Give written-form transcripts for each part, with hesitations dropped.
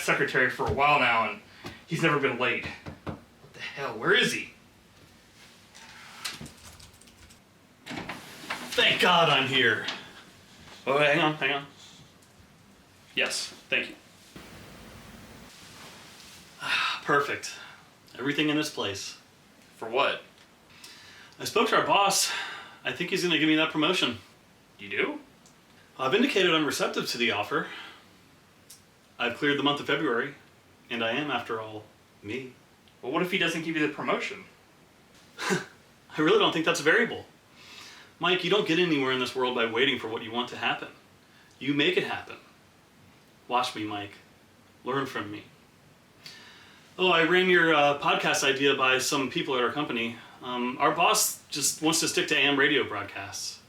secretary for a while now, and he's never been late. What the hell? Where is he? Thank God I'm here. Oh, hang on. Yes, thank you. Perfect. Everything in its place. For what? I spoke to our boss. I think he's going to give me that promotion. You do? I've indicated I'm receptive to the offer. I've cleared the month of February, and I am, after all, me. Well, what if he doesn't give you the promotion? I really don't think that's a variable. Mike, you don't get anywhere in this world by waiting for what you want to happen. You make it happen. Watch me, Mike. Learn from me. Oh, I ran your podcast idea by some people at our company. Our boss just wants to stick to AM radio broadcasts.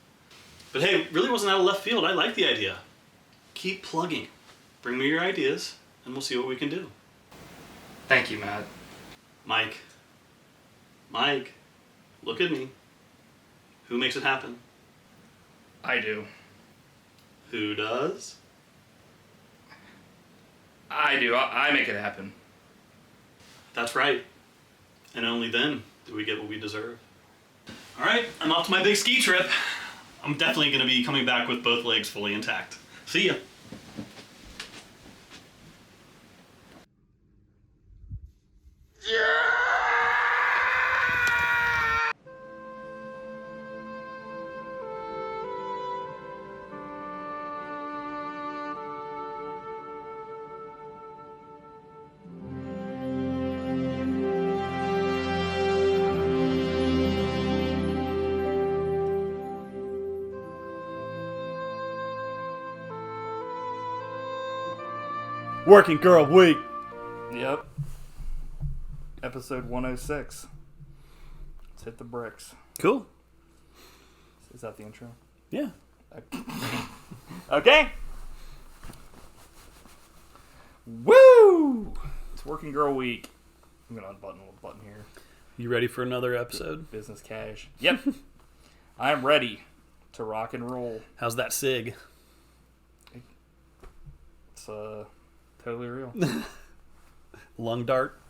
But hey, it really wasn't out of left field. I like the idea. Keep plugging. Bring me your ideas, and we'll see what we can do. Thank you, Matt. Mike, look at me. Who makes it happen? I do. Who does? I do. I make it happen. That's right. And only then do we get what we deserve. All right, I'm off to my big ski trip. I'm definitely going to be coming back with both legs fully intact. See ya. Working Girl Week. Yep. Episode 106. Let's hit the bricks. Cool. Is that the intro? Yeah. Okay. Woo! It's Working Girl Week. I'm going to unbutton a little button here. You ready for another episode? Business cash. Yep. I'm ready to rock and roll. How's that cig? It's totally real. Lung dart?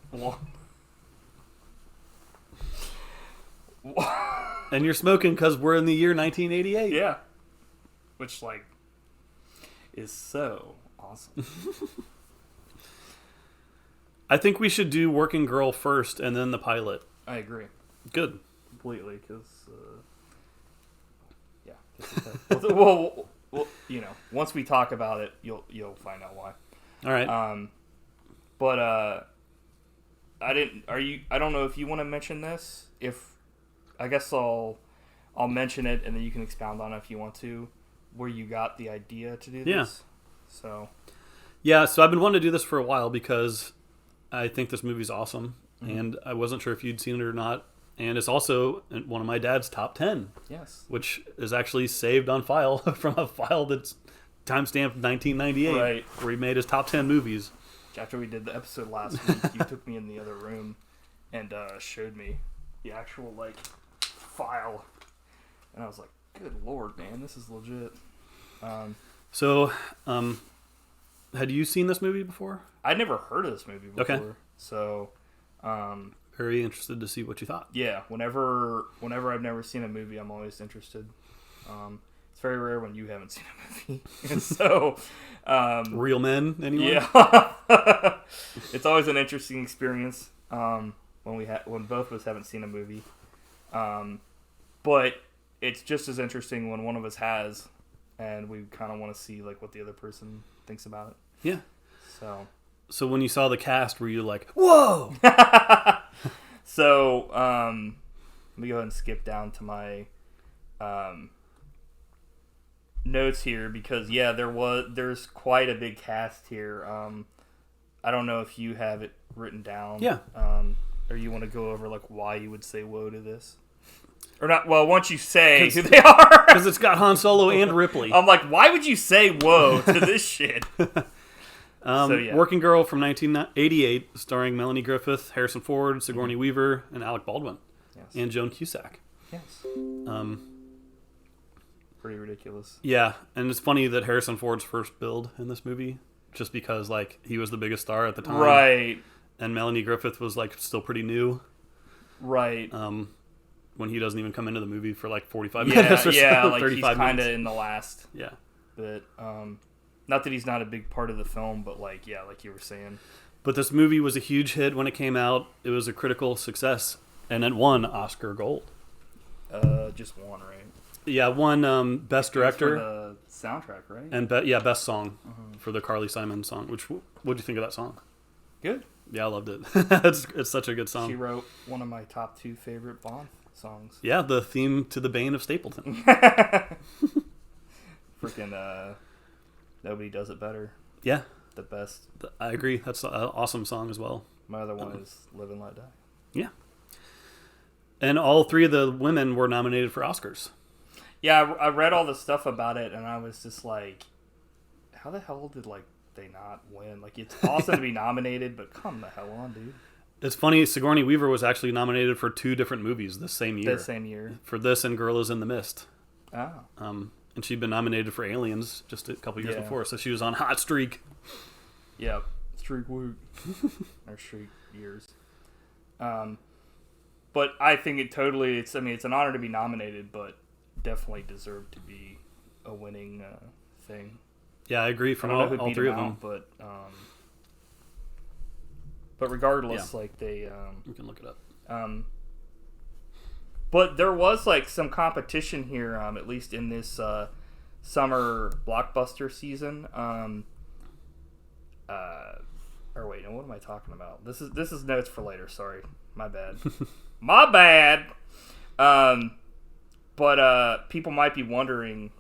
And you're smoking because we're in the year 1988. Yeah. Which, is so awesome. I think we should do Working Girl first and then the pilot. I agree. Good. Completely, because, well, once we talk about it, you'll find out why. All right. But I don't know if you want to mention this. I guess I'll mention it, and then you can expound on it if you want to, where you got the idea to do this. Yeah. So I've been wanting to do this for a while because I think this movie's awesome, and I wasn't sure if you'd seen it or not. And it's also one of my dad's top 10. Yes. Which is actually saved on file from a file that's timestamped 1998, right, where he made his top 10 movies. After we did the episode last week, you took me in the other room and showed me the actual file, and I was like, "Good Lord, man, this is legit." Had you seen this movie before? I'd never heard of this movie before. Okay. So, very interested to see what you thought. Yeah, whenever I've never seen a movie, I'm always interested. It's very rare when you haven't seen a movie. And so, Real Men, anyone? Yeah. It's always an interesting experience when both of us haven't seen a movie. But it's just as interesting when one of us has, and we kind of want to see what the other person thinks about it. Yeah. So when you saw the cast, were you like, "Whoa"? So let me go ahead and skip down to my notes here, because there's quite a big cast here. I don't know if you have it written down. Yeah. Or you want to go over why you would say whoa to this, or not? Well, once you say who they are, because it's got Han Solo and Ripley. I'm like, why would you say whoa to this shit? Working Girl from 1988, starring Melanie Griffith, Harrison Ford, Sigourney Weaver, and Alec Baldwin, and Joan Cusack. Yes. Pretty ridiculous. Yeah, and it's funny that Harrison Ford's first build in this movie just because like he was the biggest star at the time, Right. and Melanie Griffith was like still pretty new. Right. When he doesn't even come into the movie for like 45 Yeah, minutes or yeah, so, like 35 he's kind minutes. of in the last Yeah. bit. Not that he's not a big part of the film, but like, yeah, like you were saying. But this movie was a huge hit when it came out. It was a critical success, and it won Oscar Gold. Just one, right? Yeah, won Best Director For the soundtrack, right? and Best Song for the Carly Simon song. What did you think of that song? Good. Yeah, I loved it. it's such a good song. She wrote one of my top 2 favorite Bond songs. Yeah, the theme to the Bane of Stapleton. Freaking Nobody Does It Better. Yeah, The best. I agree. That's an awesome song as well. My other one is Live and Let Die. Yeah. And all 3 of the women were nominated for Oscars. Yeah, I read all the stuff about it, and I was just like, how the hell did like they not win? Like, it's awesome to be nominated, but come the hell on, dude. It's funny, Sigourney Weaver was actually nominated for 2 different movies this same year. The same year. For this and Girl is in the Mist. Oh. And she'd been nominated for Aliens just a couple years Yeah. before, so she was on hot streak. Yep. Streak week. Or streak years. But I think it's an honor to be nominated, but definitely deserved to be a winning thing. Yeah, I agree I from don't know who all beat 3 of him them. out, but regardless, Yeah. like they We can look it up. but there was like some competition here, at least in this summer blockbuster season. Or wait, no, what am I talking about? This is notes for later. Sorry, my bad. My bad. But people might be wondering.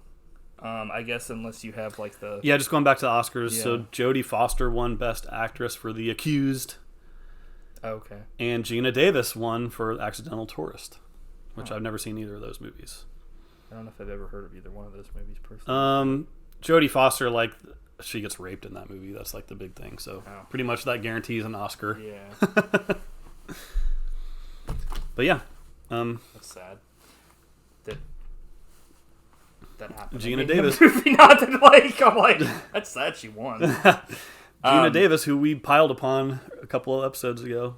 I guess unless you have like the Yeah, just going back to the Oscars. Yeah. So Jodie Foster won Best Actress for The Accused, okay. and Gina Davis won for Accidental Tourist, which I've never seen either of those movies. I don't know if I've ever heard of either one of those movies personally. Jodie Foster, like, she gets raped in that movie. That's like the big thing. So Oh. pretty much that guarantees an Oscar. Yeah, But yeah, that's sad. That happened. Gina in the Davis. movie, not that like I'm like that's sad she won. Gina Davis, who we piled upon a couple of episodes ago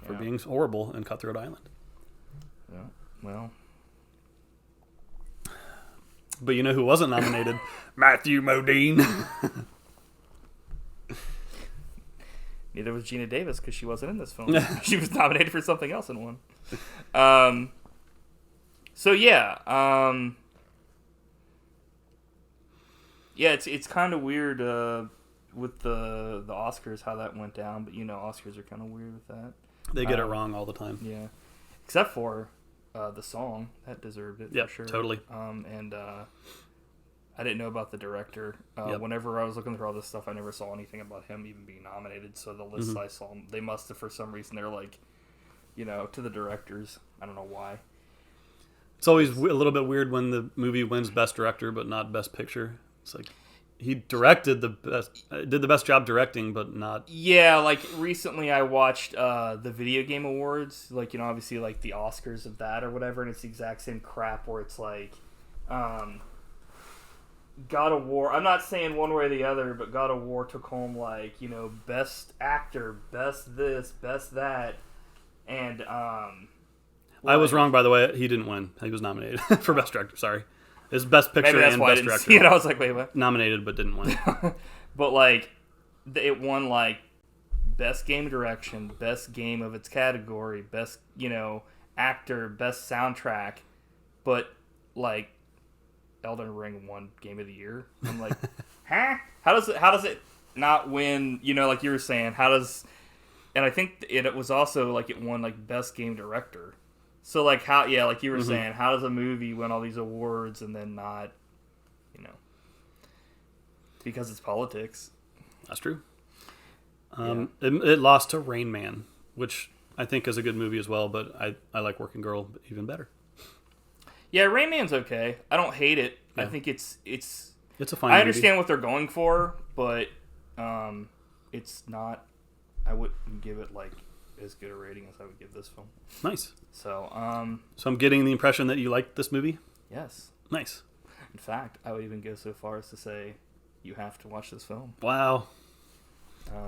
for Yeah. being horrible in Cutthroat Island. Yeah, well, But you know who wasn't nominated? Matthew Modine. neither was Gina Davis because she wasn't in this film. She was nominated for something else and won. So yeah, yeah, it's kind of weird with the Oscars how that went down, but you know Oscars are kind of weird with that. They get it wrong all the time. Yeah, except for the song that deserved it Yep, for sure. totally. And I didn't know about the director. Yep. Whenever I was looking through all this stuff, I never saw anything about him even being nominated. So the lists I saw, they must have for some reason they're like, you know, to the directors. I don't know why. It's always a little bit weird when the movie wins Best Director but not Best Picture. It's like he directed did the best job directing, but not. Yeah, like recently I watched the Video Game Awards, like, you know, obviously like the Oscars of that or whatever, and it's the exact same crap where it's like God of War. I'm not saying one way or the other, but God of War took home like, you know, best actor, best this, best that, and I was wrong, by the way. He didn't win. He was nominated for Best Director. Sorry, his Best Picture maybe that's and why I Best didn't Director. see it. I was like, wait, what? Nominated but didn't win. But like it won like best game direction, best game of its category, best, you know, actor, best soundtrack, but like Elden Ring won game of the year. I'm like, huh? How does it not win, you know, like you were saying, and I think it was also like it won like best game director. So like how, yeah, like you were saying, how does a movie win all these awards and then not, you know, because it's politics. That's true. It lost to Rain Man, which I think is a good movie as well, but I like Working Girl even better. Yeah, Rain Man's okay. I don't hate it. Yeah. I think it's It's a fine I movie. understand what they're going for, but it's not. I wouldn't give it like as good a rating as I would give this film. Nice. So, So I'm getting the impression that you liked this movie? yes. Nice. In fact, I would even go so far as to say you have to watch this film. Wow.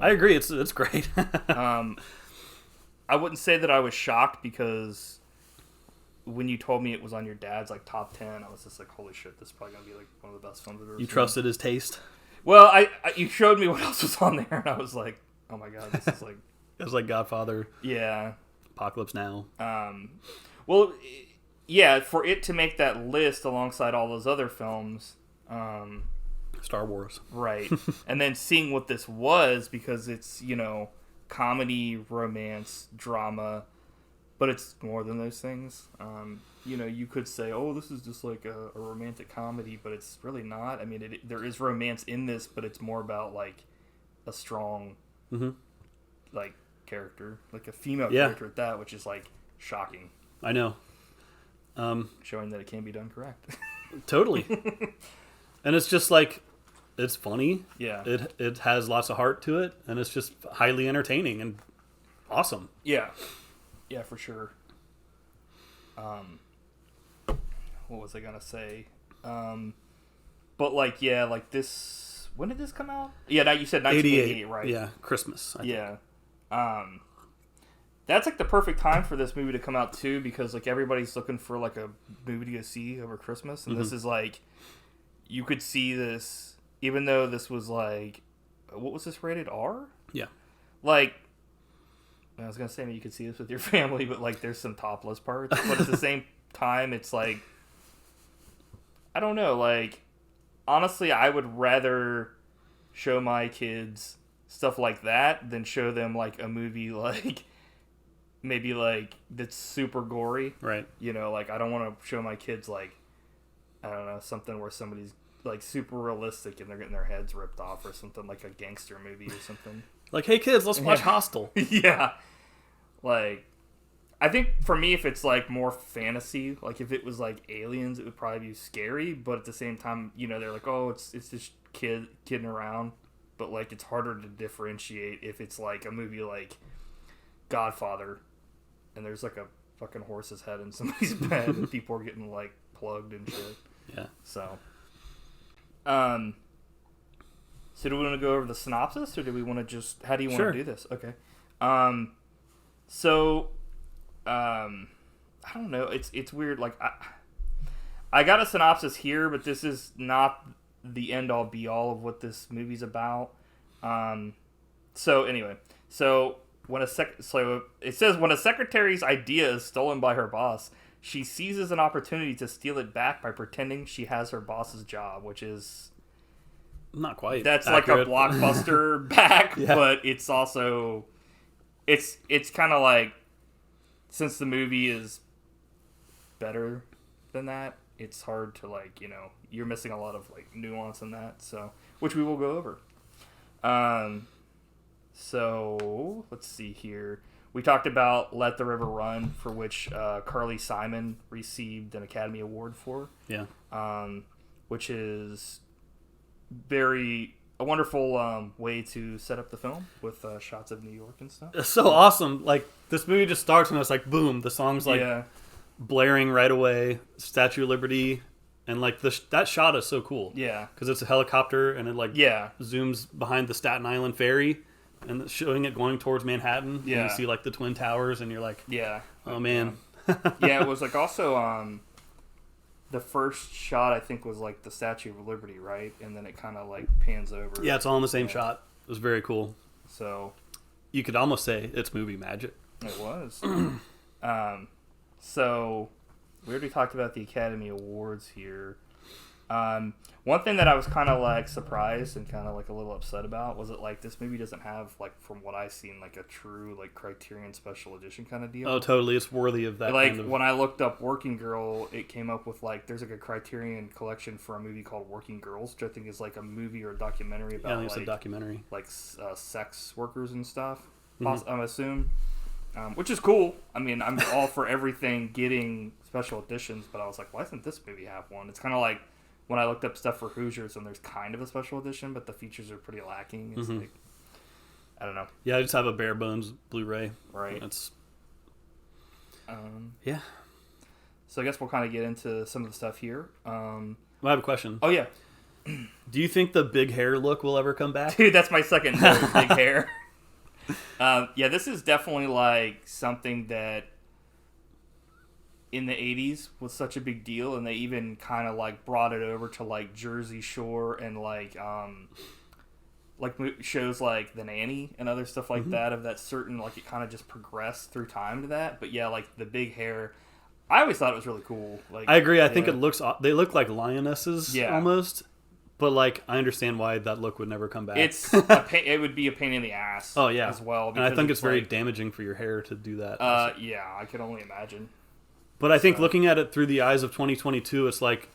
I agree. It's great. I wouldn't say that I was shocked because when you told me it was on your dad's like top 10, I was just like, holy shit, this is probably gonna be like one of the best films I've ever You seen. trusted his taste? Well, I you showed me what else was on there, and I was like, oh my god, this is like It was like Godfather, yeah. Apocalypse Now. Well, yeah, for it to make that list alongside all those other films, Star Wars. right, and then seeing what this was, because it's, you know, comedy, romance, drama, but it's more than those things. You know, you could say, oh, this is just like a romantic comedy, but it's really not. I mean, there is romance in this, but it's more about like a strong, like, character, like a female character at that, which is like shocking. I know. Showing that it can be done correct. Totally. And it's just like, it's funny. Yeah. It has lots of heart to it, and it's just highly entertaining and awesome. Yeah. Yeah, for sure. What was I gonna say? But like, yeah, like this. When did this come out? Yeah, you said 1988, right? Yeah, Christmas. I think. That's like the perfect time for this movie to come out too, because like everybody's looking for like a movie to go see over Christmas, and this is like, you could see this, even though this was like, what was this, rated R? Yeah. Like, I was gonna say, maybe you could see this with your family, but like there's some topless parts, but at the same time it's like, I don't know, like, honestly I would rather show my kids stuff like that than show them like a movie like maybe like that's super gory, Right. you know, like I don't want to show my kids like, I don't know, something where somebody's like super realistic and they're getting their heads ripped off, or something like a gangster movie or something. Like, hey kids, let's watch Hostel. Yeah. Like, I think for me, if it's like more fantasy, like if it was like Aliens, it would probably be scary, but at the same time, you know, they're like, oh, it's just kidding around, but like it's harder to differentiate if it's like a movie like Godfather and there's like a fucking horse's head in somebody's bed and people are getting like plugged and shit. Yeah. So do we want to go over the synopsis, or do we want to just, how do you want to do this? Okay. I don't know. It's weird. Like I got a synopsis here, but this is not the end all be all of what this movie's about. So anyway, it says when a secretary's idea is stolen by her boss, she seizes an opportunity to steal it back by pretending she has her boss's job, which is not quite. That's accurate. like a blockbuster back, Yeah. but it's also it's kind of like, since the movie is better than that, it's hard to like, you know, you're missing a lot of like nuance in that, so which we will go over. So let's see here. We talked about Let the River Run, for which Carly Simon received an Academy Award for. Yeah. Which is a wonderful way to set up the film with shots of New York and stuff. It's so awesome. Like, this movie just starts and it's like, boom, the song's like blaring right away. Statue of Liberty. And like that shot is so cool. Yeah. Because it's a helicopter and it like Yeah. zooms behind the Staten Island Ferry and it's showing it going towards Manhattan. Yeah. And you see like the Twin Towers and you're like, Yeah. oh man. Yeah, it was like also the first shot I think was like the Statue of Liberty, right? And then it kind of like pans over. Yeah, it's all in the same shot. It was very cool. So You could almost say it's movie magic. it was. So we already talked about the Academy Awards here. One thing that I was kind of like surprised and kind of like a little upset about was that like this movie doesn't have, like, from what I've seen, like a true like Criterion Special Edition kind of deal. Oh, totally. It's worthy of that Like kind of... when I looked up Working Girl, it came up with like there's like a Criterion collection for a movie called Working Girls, which I think is like a movie or a documentary about I think it's a documentary. like sex workers and stuff. I'm assuming, which is cool. I mean, I'm all for everything getting special editions, but I was like, why doesn't this movie have one? It's kind of like when I looked up stuff for Hoosiers, and there's kind of a special edition, but the features are pretty lacking. It's like, I don't know. Yeah, I just have a bare bones Blu-ray. Right. It's yeah. So I guess we'll kind of get into some of the stuff here. Well, I have a question. Oh yeah. Do you think the big hair look will ever come back? Dude, that's my second note, big hair. Yeah, this is definitely like something that in the 80s was such a big deal, and they even kind of like brought it over to like Jersey Shore and like shows like The Nanny and other stuff like that, of that certain, like, it kind of just progressed through time to that. But yeah, like the big hair, I always thought it was really cool. Like, I agree. I think they look like lionesses almost. But like, I understand why that look would never come back. It would be a pain in the ass. Oh yeah, as well. And I think it's very damaging for your hair to do that. Yeah, I can only imagine. But I think looking at it through the eyes of 2022, it's like,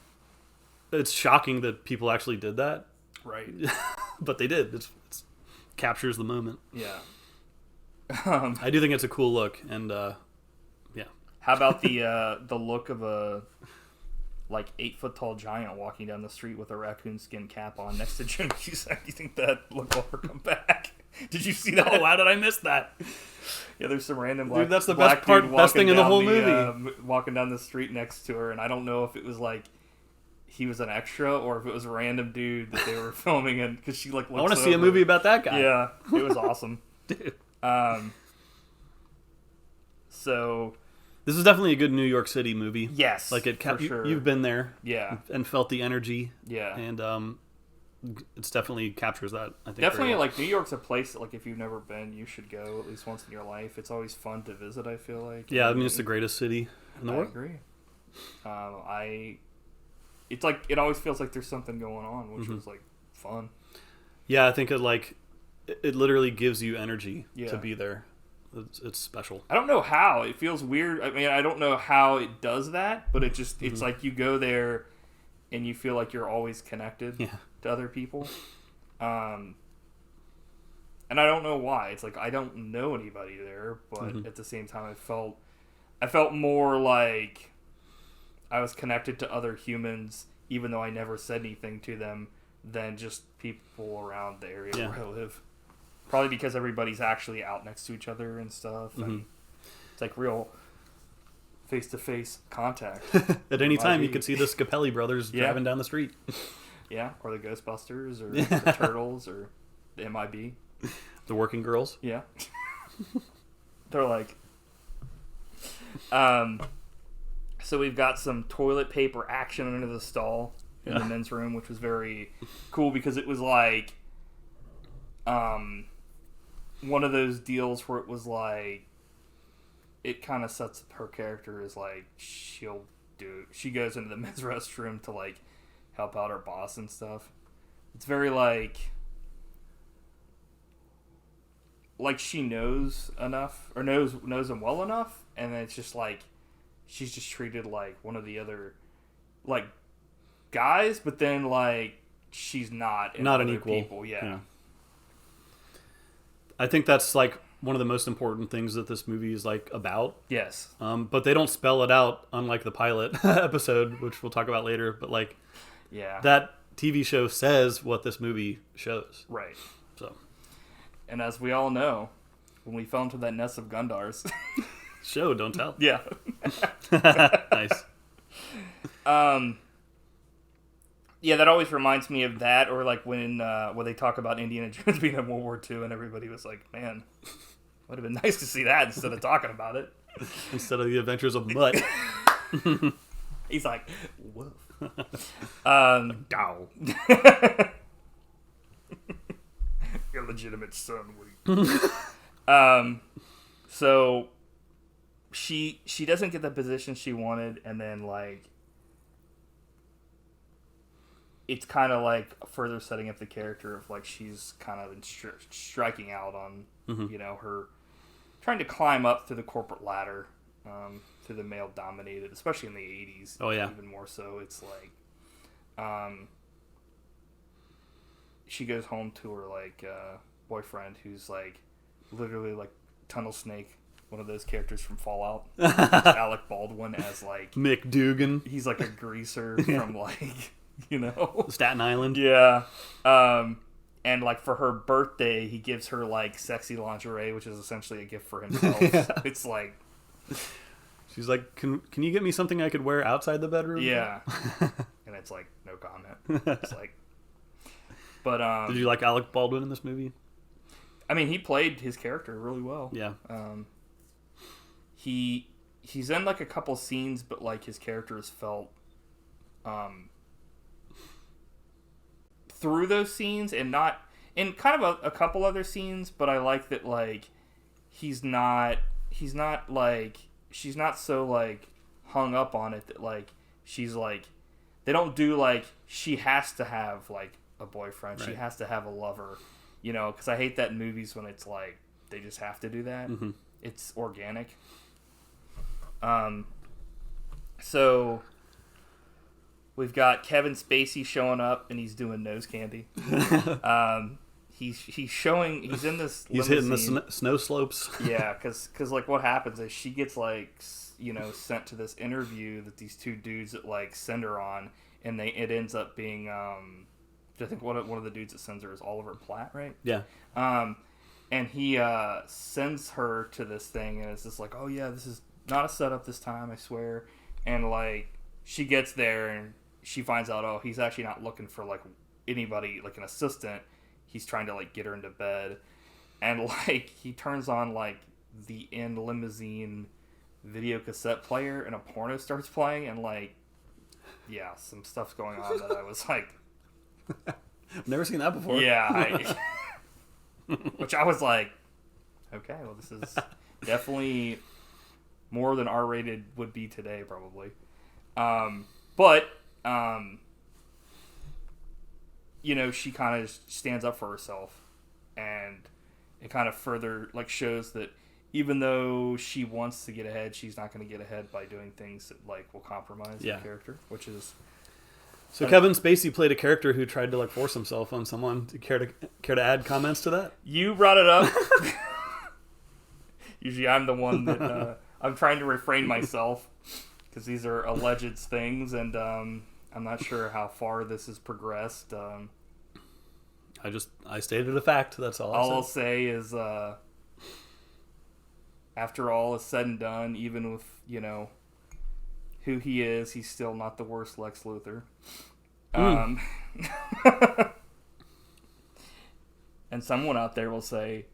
it's shocking that people actually did that. Right. But they did. It captures the moment. Yeah. I do think it's a cool look, and yeah. How about the look of a like 8-foot tall giant walking down the street with a raccoon skin cap on next to Joan Cusack? Do you think that look will ever come back? Did you see that? Oh, how did I miss that? Yeah, there's some random dude, that's the best thing in the whole movie. Walking down the street next to her, and I don't know if it was like he was an extra or if it was a random dude that they were filming, and because she like looks I want to see a movie about that guy. Yeah, it was awesome. Dude. So this is definitely a good New York City movie. Yes, like it. For sure. You've been there. Yeah, and felt the energy. Yeah, and it's definitely captures that. I think definitely like New York's a place that, like, if you've never been, you should go at least once in your life. It's always fun to visit. I feel like. Yeah, I mean, it's the greatest city in the world. I agree. It's like, it always feels like there's something going on, which was like fun. Yeah, I think it literally gives you energy to be there. It's special. I don't know how. It feels weird. I mean, I don't know how it does that, but it just, it's like you go there and you feel like you're always connected to other people. And I don't know why. It's like, I don't know anybody there, but at the same time I felt more like I was connected to other humans, even though I never said anything to them, than just people around the area where I live. Probably because everybody's actually out next to each other and stuff. And it's like real face-to-face contact. At any time, you could see the Scapelli brothers driving down the street. Yeah, or the Ghostbusters, or the Turtles, or the MIB. The Working Girls. Yeah. They're like... So we've got some toilet paper action under the stall in the men's room, which was very cool because it was like one of those deals where it was like, it kind of sets up her character as like, she goes into the men's restroom to like help out her boss and stuff. It's very like she knows enough, or knows him well enough, and then it's just like she's just treated like one of the other like guys, but then like she's not an equal people. Yeah. I think that's like one of the most important things that this movie is like about. Yes. But they don't spell it out, unlike the pilot episode, which we'll talk about later. But like, that TV show says what this movie shows. Right. So. And as we all know, when we fell into that nest of Gundars. Show, don't tell. Yeah. Nice. Yeah, that always reminds me of that, or like when they talk about Indiana Jones being in World War II, and everybody was like, "Man, would have been nice to see that instead of talking about it." Instead of the Adventures of Mutt. He's like, "Woof." Dow. Illegitimate son. So she doesn't get the position she wanted, and then like, it's kind of like further setting up the character of like, she's kind of striking out on her trying to climb up through the corporate ladder, through the male dominated, especially in the 80s. Oh yeah, even more so. It's like she goes home to her like boyfriend, who's like literally like Tunnel Snake, one of those characters from Fallout. Alec Baldwin as like Mick Dugan. He's like a greaser from like, Staten Island. Yeah. And like for her birthday, he gives her like sexy lingerie, which is essentially a gift for himself. It's like, she's like, can you get me something I could wear outside the bedroom? Yeah. And it's like, no comment. It's like, But Did you like Alec Baldwin in this movie? I mean, he played his character really well. Yeah. He's in like a couple scenes, but like his character is felt through those scenes and not in kind of a couple other scenes. But I like that like he's not like she's not so like hung up on it that like she's like they don't do like she has to have like a boyfriend, right. She has to have a lover, you know, because I hate that in movies when it's like they just have to do that. Mm-hmm. It's organic. So we've got Kevin Spacey showing up and he's doing nose candy. He's in this he's hitting the snow slopes. Yeah, because like what happens is she gets like sent to this interview that these two dudes that like send her on, and it ends up being I think one of the dudes that sends her is Oliver Platt, right? Yeah. And he sends her to this thing, and it's just like, oh yeah, this is not a setup this time, I swear. And like she gets there and she finds out, oh, he's actually not looking for like anybody, like an assistant. He's trying to like get her into bed, and like he turns on like the in limousine video cassette player, and a porno starts playing, and like yeah, some stuff's going on that I was like, I've never seen that before. yeah, which I was like, okay, well this is definitely more than R-rated would be today, probably. But you know, she kind of stands up for herself, and it kind of further like shows that even though she wants to get ahead, she's not going to get ahead by doing things that like will compromise the character, which is. So Kevin Spacey played a character who tried to like force himself on someone. Do you care to add comments to that? You brought it up. Usually I'm the one that I'm trying to refrain myself because these are alleged things, and I'm not sure how far this has progressed. I stated a fact. That's all. I'll say is, after all is said and done, even with who he is, he's still not the worst Lex Luthor. And someone out there will say,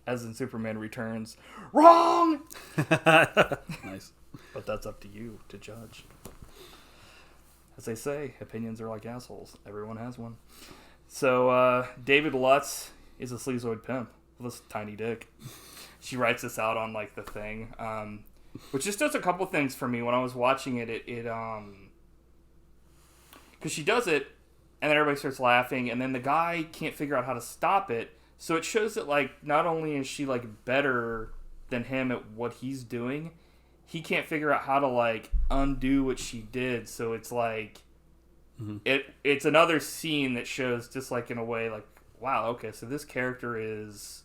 as in Superman Returns, wrong. Nice. But that's up to you to judge. As they say, opinions are like assholes. Everyone has one. So, David Lutz is a sleazoid pimp with a tiny dick. She writes this out on, like, the thing. Which just does a couple things for me. When I was watching it, because she does it, and then everybody starts laughing, and then the guy can't figure out how to stop it. So it shows that, like, not only is she, like, better than him at what he's doing, he can't figure out how to, like, undo what she did. So it's like, it's another scene that shows just, like, in a way, like, wow, okay, so this character is,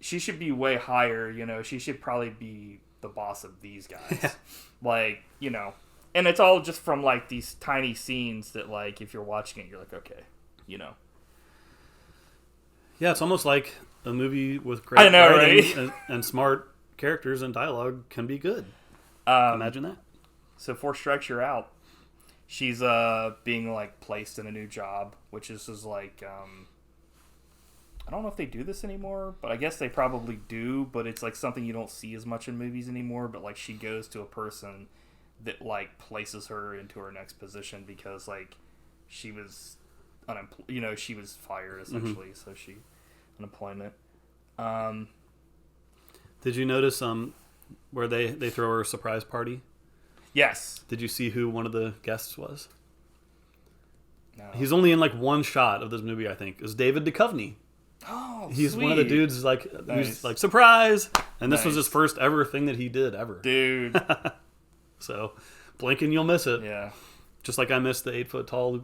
she should be way higher, she should probably be the boss of these guys. Like, and it's all just from, like, these tiny scenes that, like, if you're watching it, you're like, okay, Yeah, it's almost like a movie with great writing and smart characters and dialogue can be good. Imagine that. So 4 strikes, you're out. She's being like placed in a new job, which is like I don't know if they do this anymore, but I guess they probably do. But it's like something you don't see as much in movies anymore. But like she goes to a person that like places her into her next position because like she was unemployed. She was fired essentially, so she unemployment. Did you notice where they throw her a surprise party? Yes. Did you see who one of the guests was? No. He's only in like one shot of this movie, I think. It was David Duchovny. Oh, he's sweet. One of the dudes like Nice. who's like surprise, and this was Nice. his first ever thing that he did ever. Dude. So blink and you'll miss it. Yeah. Just like I missed the 8-foot tall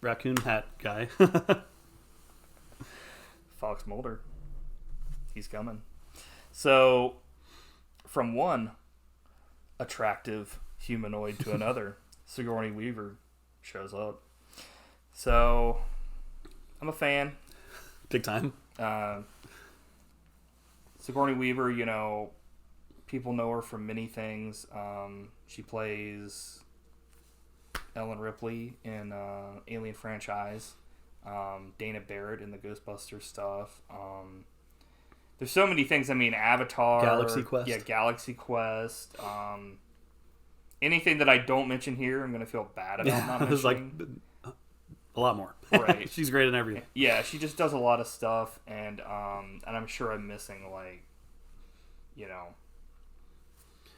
raccoon hat guy. Fox Mulder. He's coming. So, from one attractive humanoid to another, Sigourney Weaver shows up. So, I'm a fan. Big time. Sigourney Weaver, people know her from many things. She plays Ellen Ripley in Alien franchise. Dana Barrett in the Ghostbusters stuff. There's so many things. I mean, Avatar, Galaxy Quest. Yeah, Galaxy Quest. Anything that I don't mention here, I'm gonna feel bad about not There's like mentioning. a lot more. Right. She's great in everything. Yeah, she just does a lot of stuff, and I'm sure I'm missing like,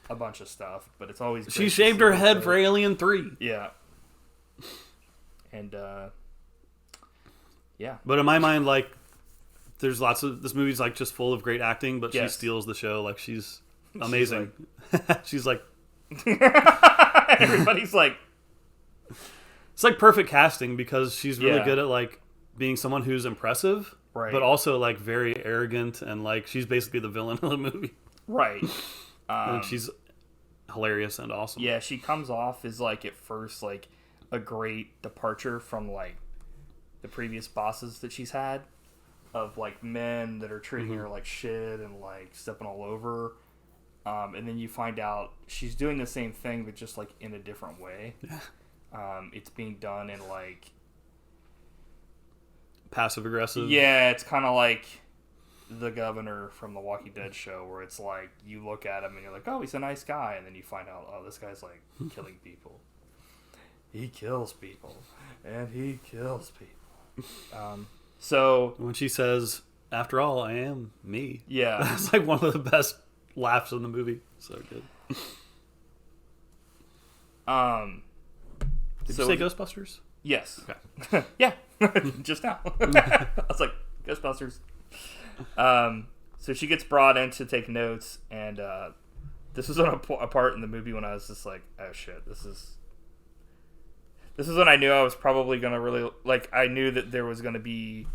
a bunch of stuff, but it's always great She to shaved see her her head show. for Alien 3. Yeah. And yeah. But in my mind, like, there's lots of... This movie's, like, just full of great acting, but Yes. she steals the show. Like, she's amazing. She's like... Everybody's like... It's like perfect casting because she's really Yeah. good at, like, being someone who's impressive, Right. but also, like, very arrogant, and, like, she's basically the villain of the movie. Right. And she's hilarious and awesome. Yeah, she comes off as, like, at first, like, a great departure from, like, the previous bosses that she's had of, like, men that are treating her like shit and, like, stepping all over. And then you find out she's doing the same thing, but just, like, in a different way. Yeah. It's being done in, like... Passive-aggressive. Yeah, it's kind of like the governor from the Walking Dead show, where it's like, you look at him and you're like, oh, he's a nice guy. And then you find out, oh, this guy's, like, killing people. He kills people. And he kills people. So... When she says, after all, I am me. Yeah. That's, like, one of the best laughs in the movie. So good. Did you say Ghostbusters? Yes. Okay. Yeah. Just now. I was like, Ghostbusters. So she gets brought in to take notes, and this was on a part in the movie when I was just like, oh shit, this is when I knew I was probably going to really, like, I knew that there was going to be,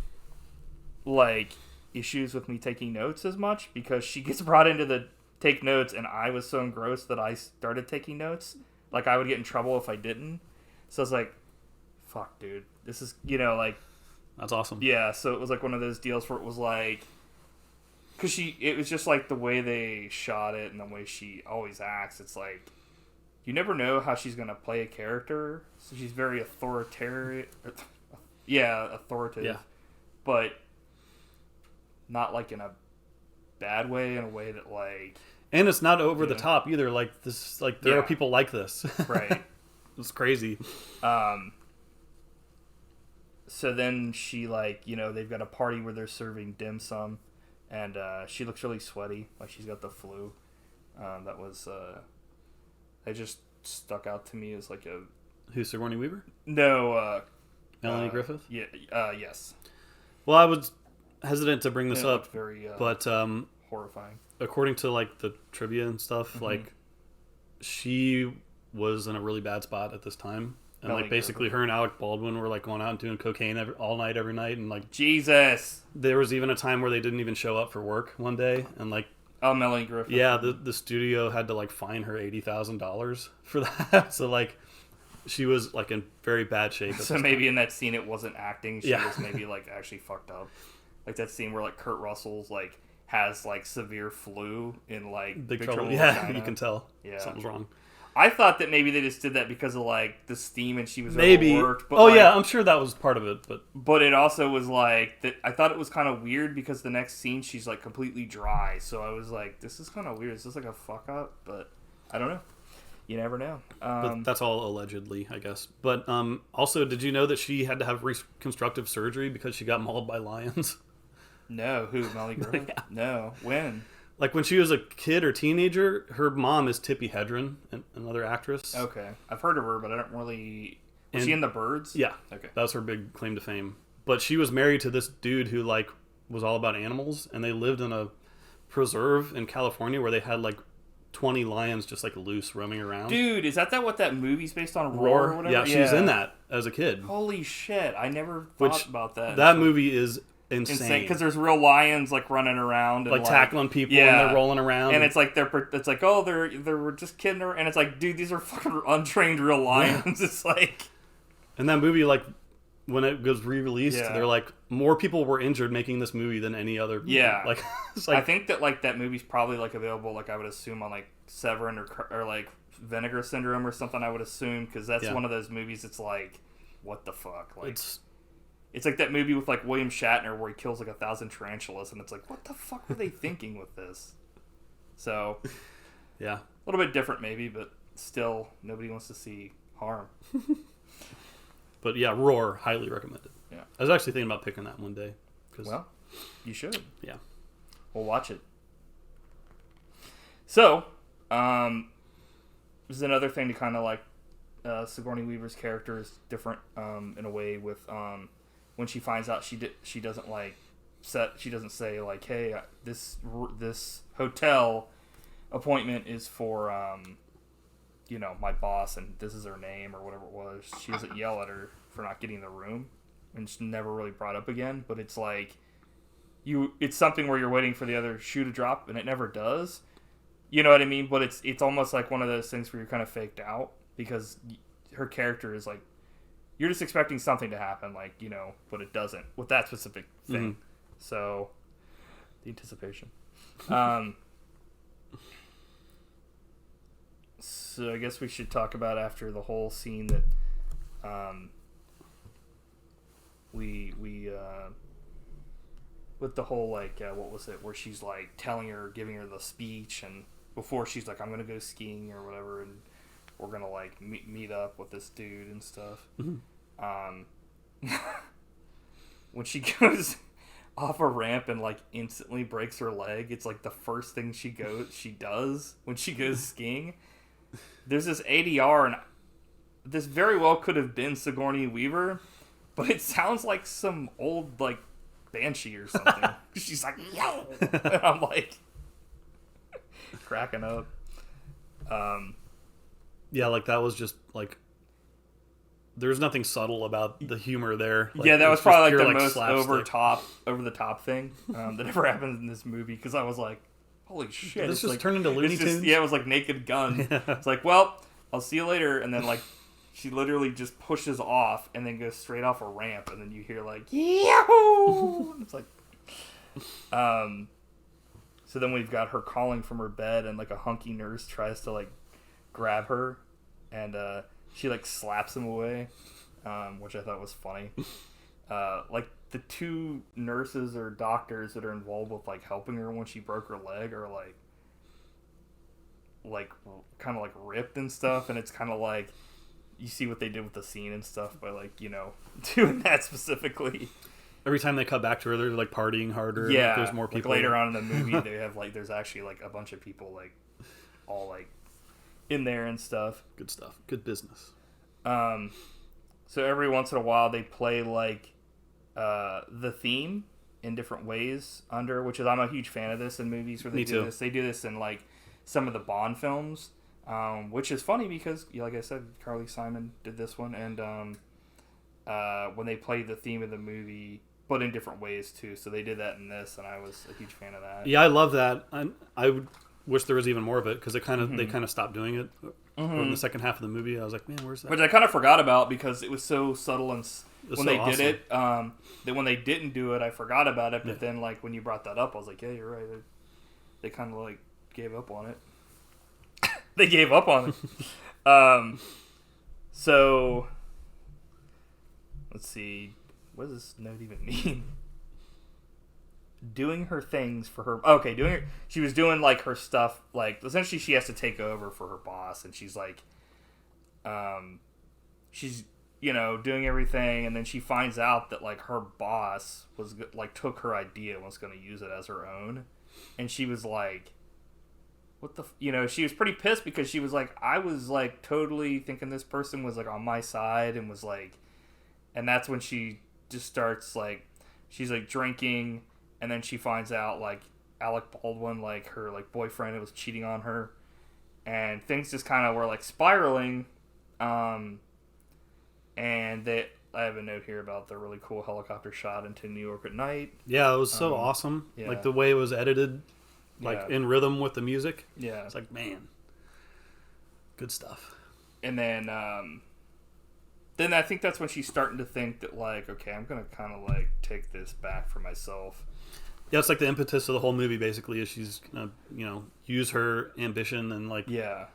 like, issues with me taking notes as much, because she gets brought into the take notes, and I was so engrossed that I started taking notes. Like, I would get in trouble if I didn't. So I was like, fuck, dude. This is, like... That's awesome. Yeah, so it was like one of those deals where it was like... Because it was just like the way they shot it and the way she always acts. It's like, you never know how she's going to play a character. So she's very authoritarian. Yeah, authoritative. Yeah. But not like in a bad way, in a way that like... And it's not over the Yeah. top either. Like, this, like, there Yeah. are people like this. Right. It's crazy. So then she, like, they've got a party where they're serving dim sum, and she looks really sweaty, like she's got the flu. That was, it just stuck out to me as like a... Who's Sigourney Weaver? No, Melanie Griffith? Yeah, yes. Well, I was hesitant to bring this It up, looked very but horrifying. according to, like, the trivia and stuff, like, she was in a really bad spot at this time. And, Melanie like, basically Griffith. her and Alec Baldwin were, like, going out and doing cocaine all night, every night. And, like, Jesus! there was even a time where they didn't even show up for work one day. And, like, Oh, Melanie Griffith. yeah, the studio had to, like, fine her $80,000 for that. So, like, she was, like, in very bad shape. At So this maybe time. in that scene it wasn't acting. She Yeah. was maybe, like, actually fucked up. Like that scene where, like, Kurt Russell's, like, has, like, severe flu in, like, Big trouble. in Yeah, China. you can tell. Yeah. Something's wrong. I thought that maybe they just did that because of, like, the steam and she was Maybe. overworked. But, Oh, like, yeah, I'm sure that was part of it. But it also was, like, that. I thought it was kind of weird because the next scene she's, like, completely dry. So I was like, this is kind of weird. Is this, like, a fuck-up? But I don't know. You never know. But that's all allegedly, I guess. But also, did you know that she had to have reconstructive surgery because she got mauled by lions? No. Who? Melanie Griffith? Yeah. No. When? Like, when she was a kid or teenager, her mom is Tippi Hedren, another actress. Okay. I've heard of her, but I don't really... Was And- she in The Birds? Yeah. Okay. That was her big claim to fame. But she was married to this dude who, like, was all about animals, and they lived in a preserve in California where they had, like, 20 lions just, like, loose roaming around. Dude, is that what that movie's based on? Roar or whatever? Yeah, she was in that as a kid. Holy shit! I never thought Which, about that. That movie is insane. Because there's real lions like running around and like tackling people and they're rolling around. And it's like they're just kidding her, and it's like, dude, these are fucking untrained real lions. It's like, and that movie, like, when it was re-released, Yeah. they're like, more people were injured making this movie than any other movie. Yeah. Like, it's I like, think that like that movie's probably like available, like I would assume on like Severin or like Vinegar Syndrome or something. I would assume because that's Yeah. one of those movies. It's like, what the fuck? Like, it's It's like that movie with like William Shatner where he kills like 1,000 tarantulas, and it's like, what the fuck were they thinking with this? So, Yeah. a little bit different maybe, but still, nobody wants to see harm. But yeah, Roar, highly recommended. Yeah. I was actually thinking about picking that one day. Well, you should. Yeah. We'll watch it. So, this is another thing to kind of like Sigourney Weaver's character is different in a way with when she finds out she doesn't like she doesn't say like, hey, this hotel appointment is for my boss and this is her name or whatever it was. She doesn't yell at her for not getting the room, and it's never really brought up again. But it's like it's something where you're waiting for the other shoe to drop and it never does. You know what I mean? But it's almost like one of those things where you're kind of faked out because her character is like, you're just expecting something to happen, like, but it doesn't with that specific thing. Mm-hmm. So, the anticipation. So I guess we should talk about after the whole scene that we with the whole like what was it where she's like giving her the speech, and before she's like, I'm gonna go skiing or whatever, and we're gonna like meet up with this dude and stuff. Mm-hmm. When she goes off a ramp and like instantly breaks her leg, it's like the first thing she does when she goes skiing. There's this ADR, and this very well could have been Sigourney Weaver, but it sounds like some old like banshee or something. She's like, yo, and I'm like cracking up. Yeah, like that was just like there's nothing subtle about the humor there. Like, yeah, that was it's probably just like the pure, most slapstick. over the top thing that ever happened in this movie, because I was like, holy shit! Did this it's just like, turn into Looney it's just- Tunes? Yeah, it was like Naked Gun. It's like, well, I'll see you later, and then like she literally just pushes off and then goes straight off a ramp, and then you hear like, yahoo! It's like, so then we've got her calling from her bed, and like a hunky nurse tries to like grab her, and she like slaps him away, which I thought was funny. Like the two nurses or doctors that are involved with like helping her when she broke her leg are like kind of like ripped and stuff, and it's kind of like you see what they did with the scene and stuff by like doing that specifically. Every time they cut back to her, they're like partying harder. Yeah, Like, there's more people. Like, later on in the movie, they have like there's actually like a bunch of people like all like in there and stuff. Good stuff. Good business. So every once in a while they play like the theme in different ways which is, I'm a huge fan of this in movies where they do this. They do this in like some of the Bond films, which is funny because, like I said, Carly Simon did this one, and when they play the theme of the movie, but in different ways too. So they did that in this, and I was a huge fan of that. Yeah, I love that. I would wish there was even more of it, because they kind of stopped doing it in the second half of the movie. I was like, man, where's that? Which I kind of forgot about because it was so subtle, and when they awesome. did it, then when they didn't do it, I forgot about it. But then, like when you brought that up, I was like, yeah, you're right. They kind of like gave up on it. They gave up on it. So let's see, what does this note even mean? Doing her things for her. Okay, she was doing like her stuff. Like essentially, she has to take over for her boss, and she's like, she's doing everything, and then she finds out that like her boss was like took her idea and was going to use it as her own, and she was like, what the she was pretty pissed because she was like, I was like totally thinking this person was like on my side, and was like, and that's when she just starts like, she's like drinking, and then she finds out like Alec Baldwin, like her like boyfriend, was cheating on her, and things just kind of were like spiraling. And I have a note here about the really cool helicopter shot into New York at night. Yeah, it was so awesome. Yeah. Like the way it was edited, like in rhythm with the music. Yeah. It's like, man, good stuff. And then I think that's when she's starting to think that like, okay, I'm going to kind of like take this back for myself. Yeah, it's like the impetus of the whole movie basically is she's going to, use her ambition and like, her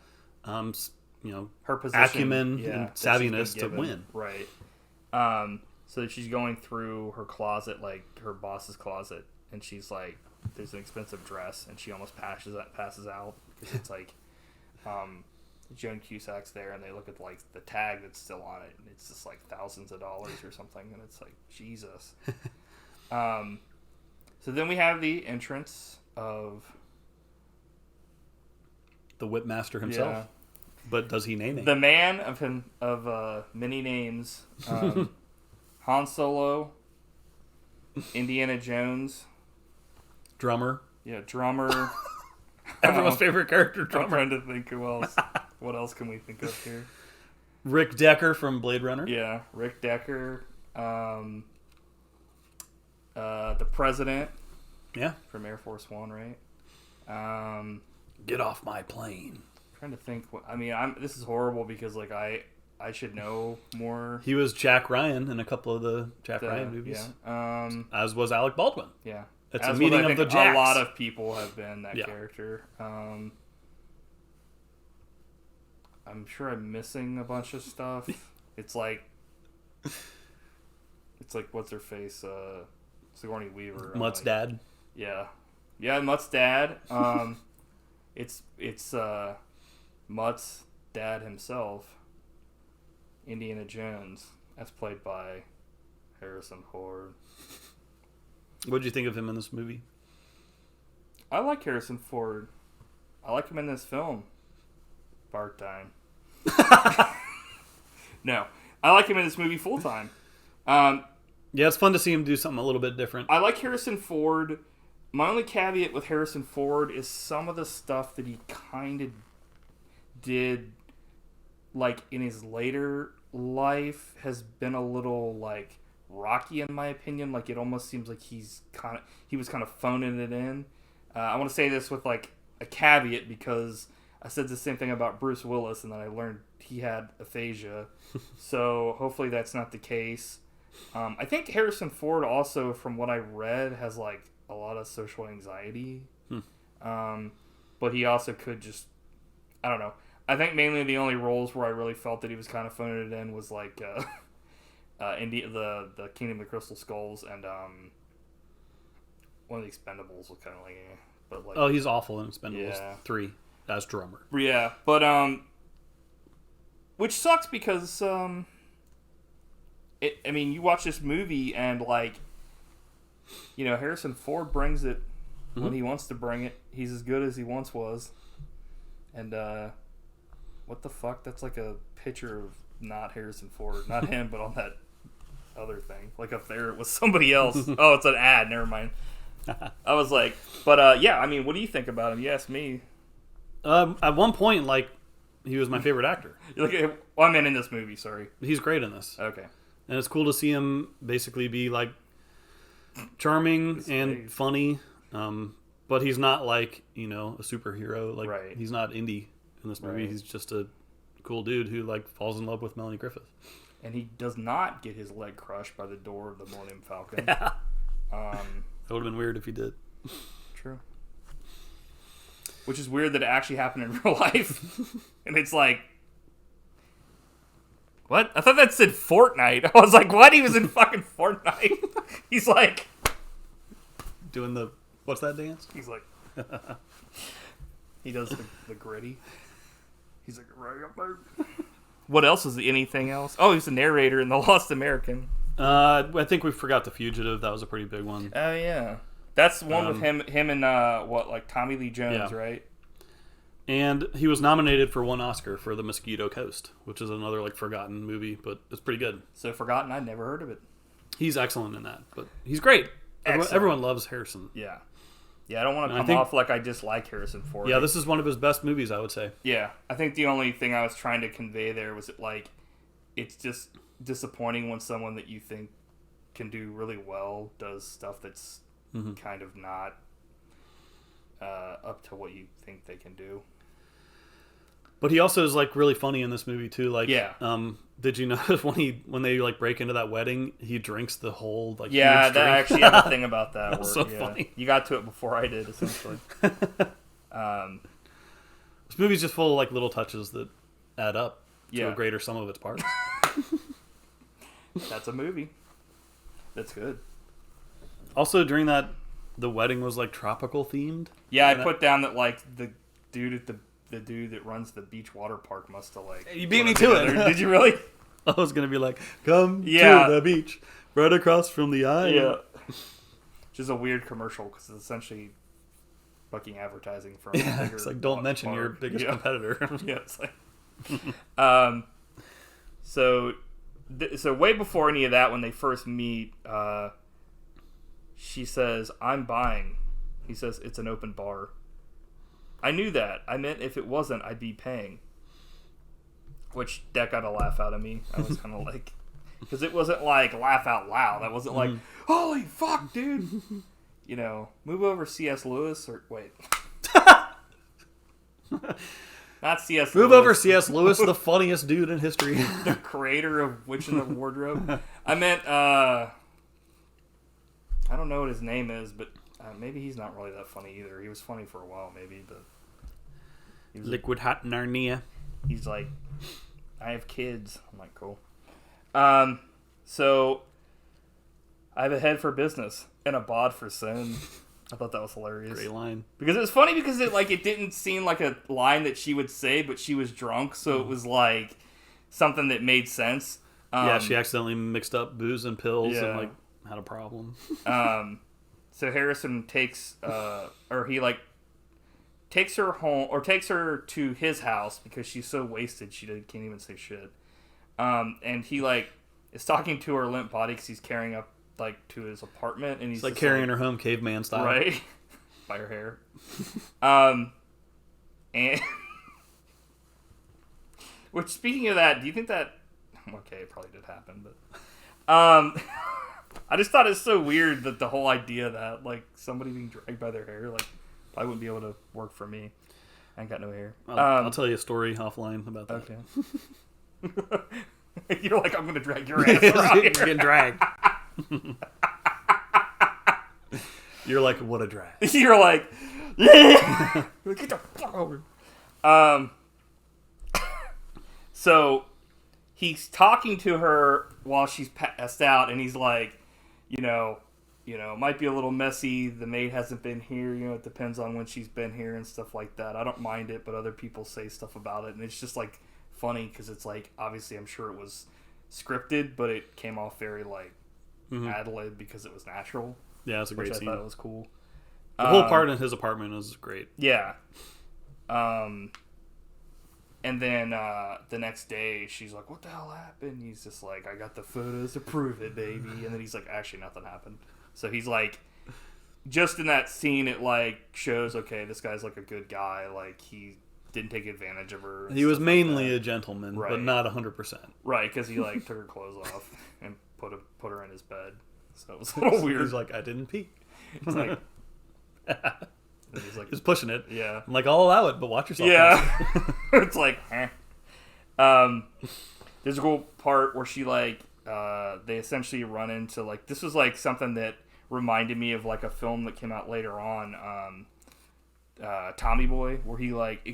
position, acumen and that she's savviness been to given. win. Right. So she's going through her closet, like her boss's closet, and she's like, there's an expensive dress, and she almost passes out because it's like, Joan Cusack's there, and they look at like the tag that's still on it, and it's just like thousands of dollars or something, and it's like, Jesus. So then we have the entrance of The Whipmaster himself. Yeah. But does he name it? The man of many names. Han Solo, Indiana Jones, Drummer. yeah, drummer. Everyone's favorite character, I'm drummer. trying to think who else. What else can we think of here? Rick Decker from Blade Runner. Yeah, Rick Decker, the president Yeah. from Air Force One, right? Get off my plane. Trying to think. This is horrible because like I should know more. He was Jack Ryan in a couple of the Jack Ryan movies. Yeah. As was Alec Baldwin. Yeah. It's As a meeting I of the think Jacks. A lot of people have been that Yeah. character. I'm sure I'm missing a bunch of stuff. It's like what's her face? Sigourney Weaver. Mutt's like, dad. Yeah. Yeah, Mutt's dad. It's Mutt's dad himself, Indiana Jones. That's played by Harrison Ford. What did you think of him in this movie? I like Harrison Ford. I like him in this film. Part-time. No. I like him in this movie full-time. Yeah, it's fun to see him do something a little bit different. I like Harrison Ford. My only caveat with Harrison Ford is some of the stuff that he kind of did, like, in his later life has been a little, like, rocky in my opinion. Like, it almost seems like he was kind of phoning it in. I want to say this with, like, a caveat because I said the same thing about Bruce Willis and then I learned he had aphasia. So hopefully that's not the case. I think Harrison Ford also, from what I read, has, like, a lot of social anxiety. But he also could just, I don't know. I think mainly the only roles where I really felt that he was kind of phoning it in was, like, the Kingdom of the Crystal Skulls and one of the Expendables was kind of like, but like, Oh, he's awful in Expendables Yeah. 3 as drummer. yeah, but which sucks because you watch this movie and like, Harrison Ford brings it when he wants to bring it. He's as good as he once was, and what the fuck? That's like a picture of not Harrison Ford, not him, but on that other thing, like up there, it was somebody else. Oh, it's an ad. Never mind. I was like, but yeah. What do you think about him? You asked me. At one point, like, he was my favorite actor. In this movie. Sorry. He's great in this. Okay. And it's cool to see him basically be, like, charming and funny. But he's not, like, a superhero. Like, Right. he's not indie in this movie. Right. He's just a cool dude who, like, falls in love with Melanie Griffith. And he does not get his leg crushed by the door of the Millennium Falcon. Yeah. That would have been weird if he did. True. Which is weird that it actually happened in real life. And it's like, what? I thought that said Fortnite. I was like, what? He was in fucking Fortnite. He's like, Doing the, what's that dance? he's like, he does the gritty. He's like, right up there. What else is anything else? Oh, he's the narrator in The Lost American. I think we forgot The Fugitive. That was a pretty big one. Oh yeah, that's the one with him and Tommy Lee Jones, Yeah. right? And he was nominated for one Oscar for The Mosquito Coast, which is another, like, forgotten movie, but it's pretty good. So forgotten, I'd never heard of it. He's excellent in that, but he's great. Excellent. Everyone loves Harrison. Yeah, I don't want to And I come think- off like I dislike Harrison Ford. Yeah, this is one of his best movies, I would say. Yeah, I think the only thing I was trying to convey there was that, like, it's just disappointing when someone that you think can do really well does stuff that's kind of not up to what you think they can do. But he also is, like, really funny in this movie too. Like, Yeah. Did you notice when they like break into that wedding, he drinks the whole, like, Yeah, huge that drink? actually have a thing about that. That's where, so yeah, funny. You got to it before I did, essentially. This movie's just full of, like, little touches that add up to Yeah. a greater sum of its parts. That's a movie. That's good. Also, during that, the wedding was like tropical themed. Yeah, I And put down that like the dude at the dude that runs the beach water park must have like. You beat me put to together. it. Did you really? I was gonna be like, "Come Yeah. to the beach, right across from the island." Yeah. Which is a weird commercial because it's essentially fucking advertising from. Yeah, it's like, don't mention your biggest competitor. Yeah, it's like. So way before any of that, when they first meet, she says, "I'm buying." He says, "It's an open bar." I knew that. I meant if it wasn't, I'd be paying. Which that got a laugh out of me. I was kind of like, because it wasn't like laugh out loud. I wasn't like, holy fuck, dude. You know, move over C.S. Lewis or wait. Not C.S. Move Lewis. over, C.S. Lewis, the funniest dude in history. The creator of Witch in the Wardrobe. I meant, I don't know what his name is, but maybe he's not really that funny either. He was funny for a while, maybe, but he was Liquid Hot Narnia. he's like, I have kids. I'm like, cool. So I have a head for business and a bod for sin. I thought that was hilarious. Great line. Because it was funny because it didn't seem like a line that she would say, but she was drunk, so it was like something that made sense. Yeah, she accidentally mixed up booze and pills Yeah. and like had a problem. So Harrison takes takes her home or takes her to his house because she's so wasted can't even say shit. And he like is talking to her limp body because he's carrying up like to his apartment, and he's It's like just, carrying her home caveman style. right by her hair. And which, speaking of that, do you think that okay, it probably did happen, but I just thought it's so weird that the whole idea that like somebody being dragged by their hair like probably wouldn't be able to work for me. I ain't got no hair. I'll tell you a story offline about that. Okay. You're like, I'm gonna drag your ass around You're here. getting dragged. You're like, what a drag. You're like, yeah. Get the fuck over. So he's talking to her while she's passed out, and he's like, you know, it might be a little messy. The maid hasn't been here. You know, it depends on when she's been here and stuff like that. I don't mind it, but other people say stuff about it, and it's just like funny because it's like obviously I'm sure it was scripted, but it came off very like ad-lib because it was natural. Yeah, it's a great Which I scene. thought it was cool. The whole part in his apartment is great. Yeah. And then the next day, she's like, what the hell happened? He's just like, I got the photos to prove it, baby. And then he's like, actually, nothing happened. So he's like, just in that scene, it like shows, okay, this guy's like a good guy. Like, he didn't take advantage of her. He was mainly a gentleman, Right. but not 100%. Right, because he like took her clothes off and put her in his bed. So it was a little weird. He's like, I didn't peek. It's like... And he's like, He's pushing it. yeah. I'm like, I'll allow it, but watch yourself. Yeah. It's like, eh. There's a cool part where she, like, they essentially run into, like, this was, like, something that reminded me of, like, a film that came out later on, Tommy Boy, where he, like,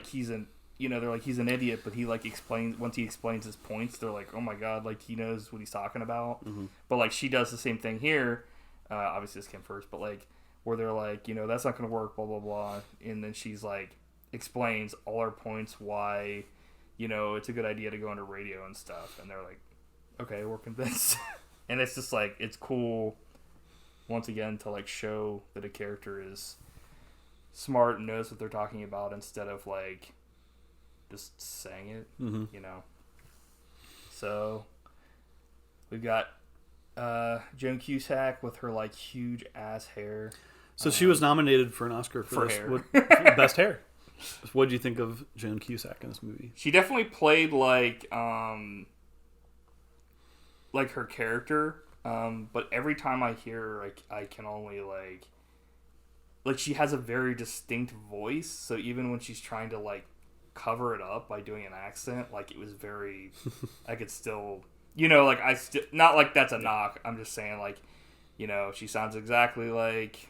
he's an, you know, they're like, he's an idiot, but he, like, once he explains his points, they're like, oh my god, like, he knows what he's talking about. Mm-hmm. But, like, she does the same thing here. Obviously this came first, but, like, where they're like, you know, that's not going to work, blah, blah, blah. And then she's like, explains all her points why, you know, it's a good idea to go into radio and stuff. And they're like, okay, we're convinced. And it's just like, it's cool, once again, to like show that a character is smart and knows what they're talking about instead of like just saying it, you know. So we've got Joan Cusack with her like huge ass hair. So she was nominated for an Oscar for this. hair. Best hair. What did you think of Joan Cusack in this movie? She definitely played like her character, but every time I hear her, I can only like she has a very distinct voice. So even when she's trying to like cover it up by doing an accent, like it was very, I could still, you know, like not like that's a knock. I'm just saying like, you know, she sounds exactly like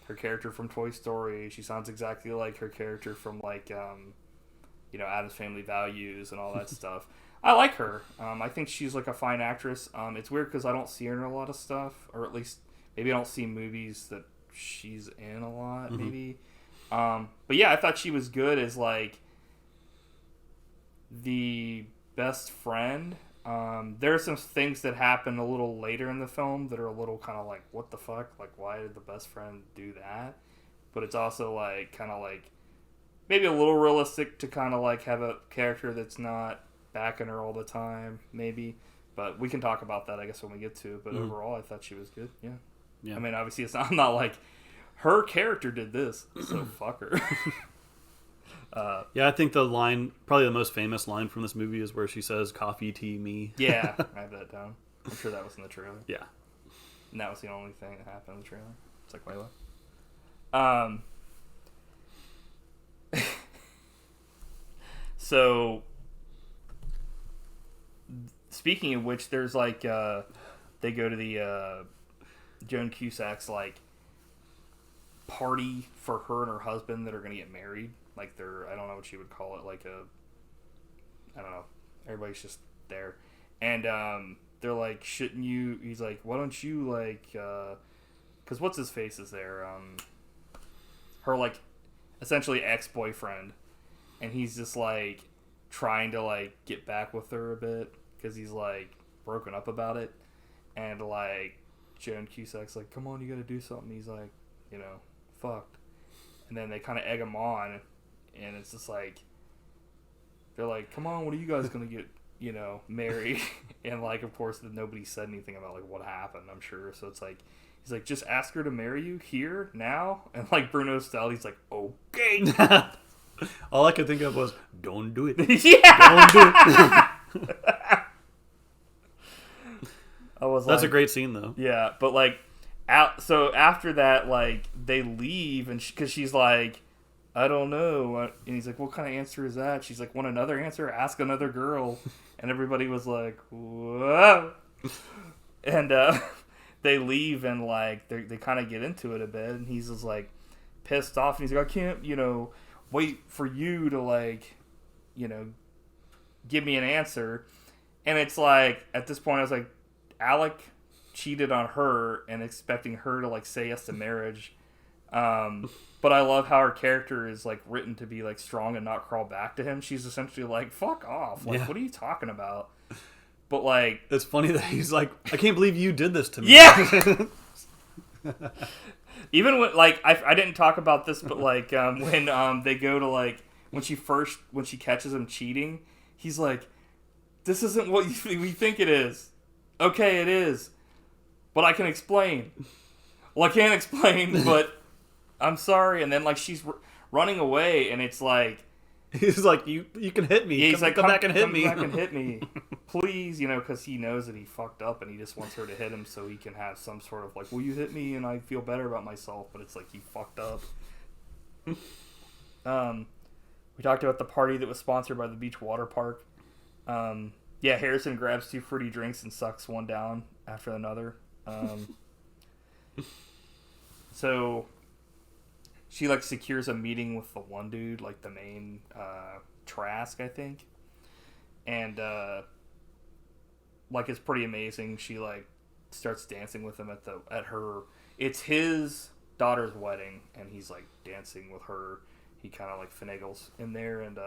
her character from Toy Story. She sounds exactly like her character from like, you know, Addams Family Values and all that stuff. I like her. I think she's like a fine actress. It's weird because I don't see her in a lot of stuff, or at least maybe I don't see movies that she's in a lot. Maybe, but yeah, I thought she was good as like the best friend. There are some things that happen a little later in the film that are a little kind of like, what the fuck? Like, why did the best friend do that? But it's also like kind of like maybe a little realistic to kind of like have a character that's not backing her all the time, maybe. But we can talk about that, I guess, when we get to it. But overall, I thought she was good. Yeah. I mean, obviously, I'm not like her character did this, so fuck her. Yeah, I think the line, probably the most famous line from this movie, is where she says, "Coffee, tea, me." Yeah, I have that down. I'm sure that was in the trailer. Yeah. And that was the only thing that happened in the trailer. It's like, wait, what? So, speaking of which, there's like, they go to the Joan Cusack's like party for her and her husband that are gonna get married. Like they're, I don't know what you would call it, like I don't know. Everybody's just there, and they're like, shouldn't you? He's like, why don't you like? Because what's his face is there? Her like essentially ex-boyfriend, and he's just like trying to like get back with her a bit because he's like broken up about it, and like Joan Cusack's like, come on, you gotta do something. He's like, fucked, and then they kind of egg him on, and it's just like they're like, come on, what are you guys gonna get married? And like, of course, nobody said anything about like what happened, I'm sure. So it's like, he's like, just ask her to marry you here now. And like Bruno Stelli's like, okay. All I could think of was, don't do it. Yeah. Don't do it. That's a great scene though. Yeah, but like so after that, like they leave, and because she's like, I don't know, and he's like, what kind of answer is that? She's like, want another answer? Ask another girl. And everybody was like, whoa. And they leave, and like they kind of get into it a bit, and he's just like pissed off, and he's like, I can't wait for you to like give me an answer. And it's like, at this point I was like, Alec cheated on her and expecting her to like say yes to marriage. But I love how her character is like written to be like strong and not crawl back to him. She's essentially like, fuck off. Like, what are you talking about? But like, it's funny that he's like, I can't believe you did this to me. Yeah. Even when like, I didn't talk about this, but like when they go to like, when she catches him cheating, he's like, this isn't what we think it is. Okay, it is. But I can explain. Well, I can't explain, but I'm sorry. And then like she's running away, and it's like, he's like, you can hit me. Yeah, he's like, come back and hit me. Come back and hit me, please. Because he knows that he fucked up, and he just wants her to hit him so he can have some sort of like, will you hit me and I feel better about myself? But it's like, you fucked up. We talked about the party that was sponsored by the beach water park. Yeah, Harrison grabs 2 fruity drinks and sucks one down after another. So she like secures a meeting with the one dude, like the main Trask, I think, and like it's pretty amazing. She like starts dancing with him at her. It's his daughter's wedding, and he's like dancing with her. He kind of like finagles in there, and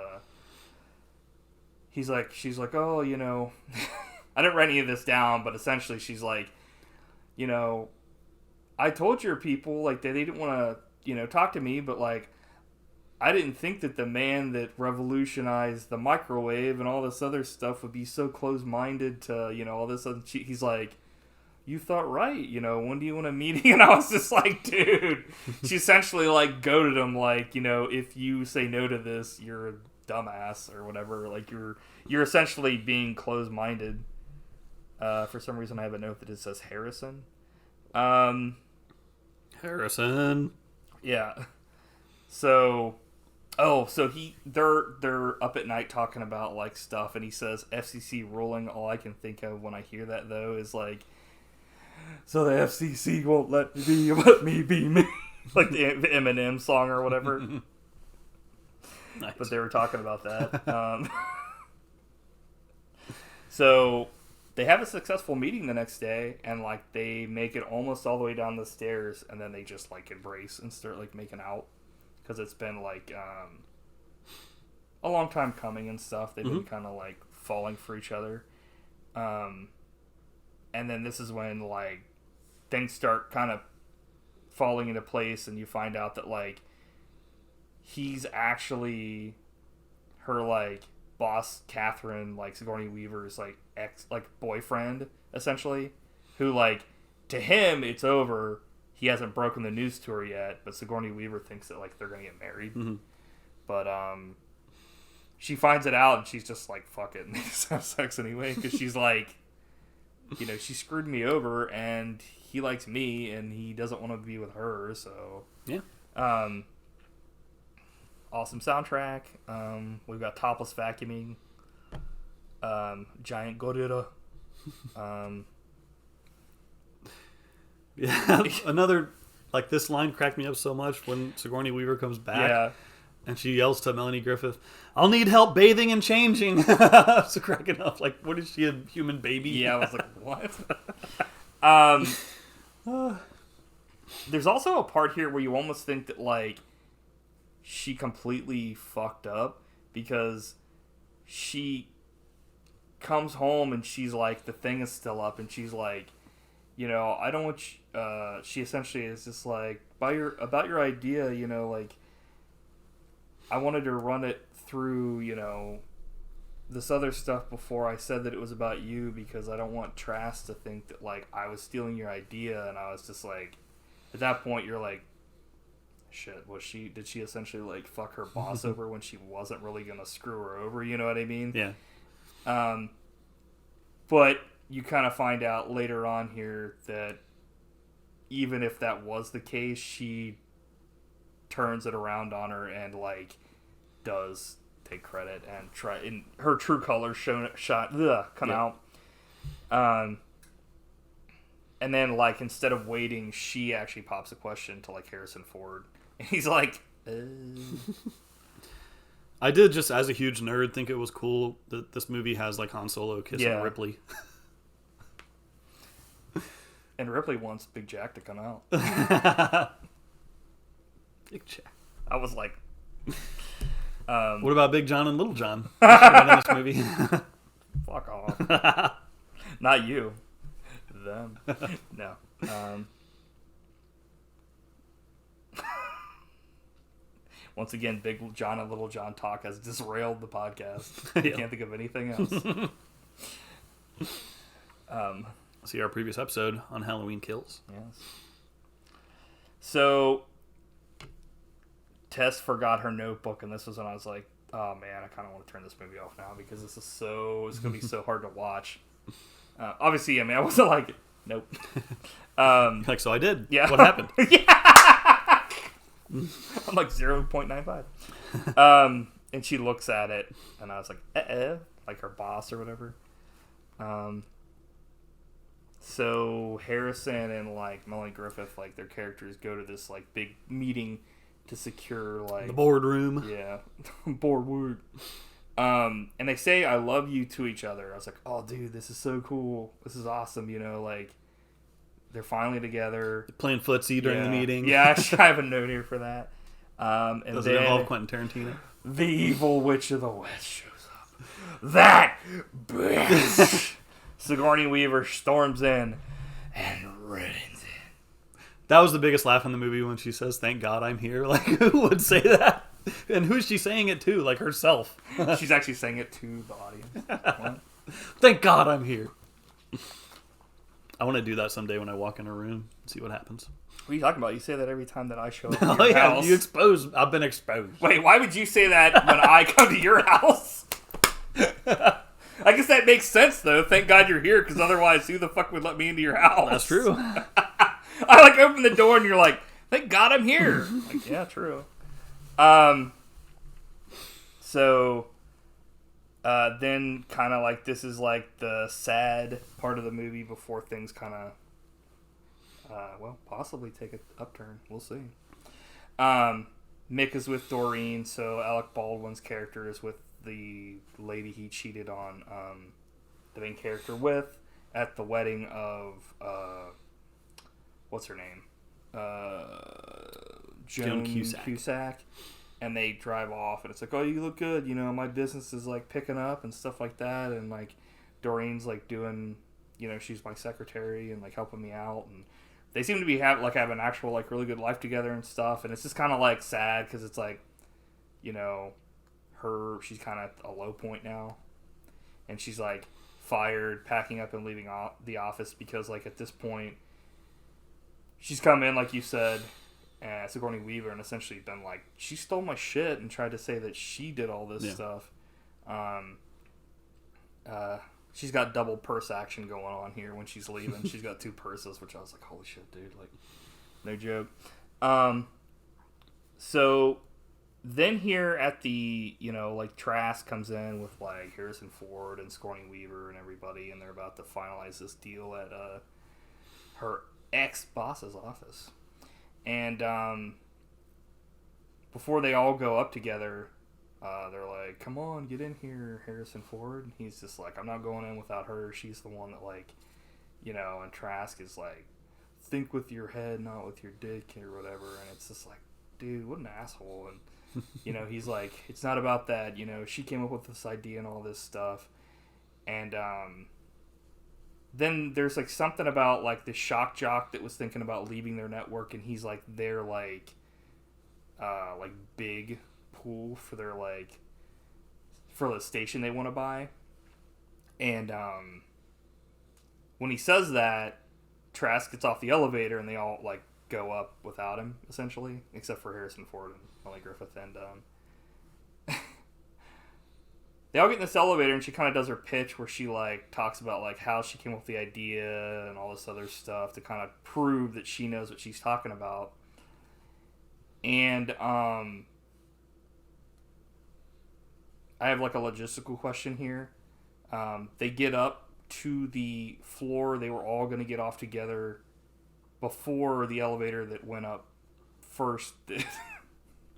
she's like, oh, I didn't write any of this down, but essentially she's like, I told your people like they didn't want to talk to me, but like I didn't think that the man that revolutionized the microwave and all this other stuff would be so close-minded to all this other. He's like, you thought right, when do you want a meeting? And I was just like, dude, she essentially like goaded him, like, if you say no to this, you're a dumbass or whatever. Like you're essentially being close-minded. For some reason I have a note that it says Harrison. Harrison. Yeah. So they're up at night talking about like stuff, and he says FCC ruling. All I can think of when I hear that though is like, so the FCC won't let me be me, like the Eminem song or whatever. Nice. But they were talking about that. So they have a successful meeting the next day, and like they make it almost all the way down the stairs, and then they just like embrace and start like making out because it's been like a long time coming and stuff. They've been kind of like falling for each other, and then this is when like things start kind of falling into place, and you find out that like he's actually her like boss, Catherine, like Sigourney Weaver's like boyfriend, essentially, who like to him it's over. He hasn't broken the news to her yet, but Sigourney Weaver thinks that like they're gonna get married. But she finds it out and she's just like, fuck it, and they just have sex anyway, because she's like, you know, she screwed me over and he likes me and he doesn't want to be with her, so Yeah. Awesome soundtrack. We've got topless vacuuming, giant gorilla. Yeah. Another, like, this line cracked me up so much when Sigourney Weaver comes back. Yeah. And she yells to Melanie Griffith, "I'll need help bathing and changing." So cracking up, like, what is she, a human baby? Yeah, I was like, what? There's also a part here where you almost think that, like, she completely fucked up, because she comes home and she's like, the thing is still up, and she's like, you know, I don't want you, she essentially is just like, about your idea, you know, like, I wanted to run it through, you know, this other stuff before I said that it was about you, because I don't want Trask to think that, like, I was stealing your idea. And I was just like, at that point, you're like, shit, did she essentially, like, fuck her boss over when she wasn't really going to screw her over? You know what I mean? Yeah. But you kind of find out later on here that even if that was the case, she turns it around on her and like does take credit and try in her true colors come out. And then like instead of waiting, she actually pops a question to like Harrison Ford, and he's like, I did, just as a huge nerd, think it was cool that this movie has like Han Solo kissing Ripley. And Ripley wants Big Jack to come out. Big Jack. I was like, what about Big John and Little John in this movie? fuck off. Not you. Them. No. Once again, Big John and Little John talk has disrailed the podcast. I can't think of anything else. See our previous episode on Halloween Kills. Yes. So, Tess forgot her notebook, and this was when I was like, oh man, I kind of want to turn this movie off now, because it's going to be so hard to watch. Obviously, I mean, I wasn't like, nope. Like, so I did. Yeah. What happened? I'm like 0.95. And she looks at it, and I was like, like her boss or whatever. So Harrison and like Melanie Griffith, like their characters go to this like big meeting to secure like The boardroom. Yeah, boardroom. And they say "I love you" to each other. I was like, oh dude, this is so cool. This is awesome. You know, like they're finally together. Playing footsie during the meeting. Yeah, actually, I have a note here for that. And Does then it involve Quentin Tarantino? the evil witch of the West shows up. That bitch. Sigourney Weaver storms in and ruins it. That was the biggest laugh in the movie when she says, "Thank God I'm here." Like, who would say that? And who's she saying it to? Like, herself. She's actually saying it to the audience. What? Thank God I'm here. I want to do that someday when I walk in a room. See what happens. What are you talking about? You say that every time that I show up to Oh your yeah, house. I've been exposed. Wait, why would you say that when I come to your house? I guess that makes sense, though. Thank God you're here, because otherwise, who the fuck would let me into your house? That's true. I like open the door and you're like, thank God I'm here. I'm like, yeah, true. So then kind of like this is like the sad part of the movie before things kind of possibly take an upturn. We'll see. Mick is with Doreen, so Alec Baldwin's character is with the lady he cheated on the main character with at the wedding of what's her name? Joan Cusack. And they drive off, and it's like, oh, you look good, you know, my business is like picking up and stuff like that, and like Doreen's like doing, you know, she's my secretary and like helping me out, and they seem to be having an actual like really good life together and stuff, and it's just kind of like sad because it's like, you know, she's kind of at a low point now, and she's like fired, packing up and leaving the office because like at this point she's come in, like you said, Sigourney Weaver, and essentially been like, she stole my shit and tried to say that she did all this stuff. She's got double purse action going on here when she's leaving. She's got 2 purses, which I was like, holy shit, dude, like, no joke. So then here at the, you know, like Trask comes in with like Harrison Ford and Sigourney Weaver and everybody, and they're about to finalize this deal at her ex-boss's office. And before they all go up together, they're like, come on, get in here, Harrison Ford. And he's just like, I'm not going in without her. She's the one that, like, you know, and Trask is like, think with your head, not with your dick or whatever. And it's just like, dude, what an asshole. And, you know, he's like, it's not about that. You know, she came up with this idea and all this stuff. And then there's like something about like the shock jock that was thinking about leaving their network, and he's like their like big pool for their like for the station they want to buy. And when he says that, Trask gets off the elevator and they all like go up without him essentially, except for Harrison Ford and Melanie Griffith. And they all get in this elevator, and she kind of does her pitch where she like talks about like how she came up with the idea and all this other stuff to kind of prove that she knows what she's talking about. And I have like a logistical question here. They get up to the floor they were all going to get off together before the elevator that went up first.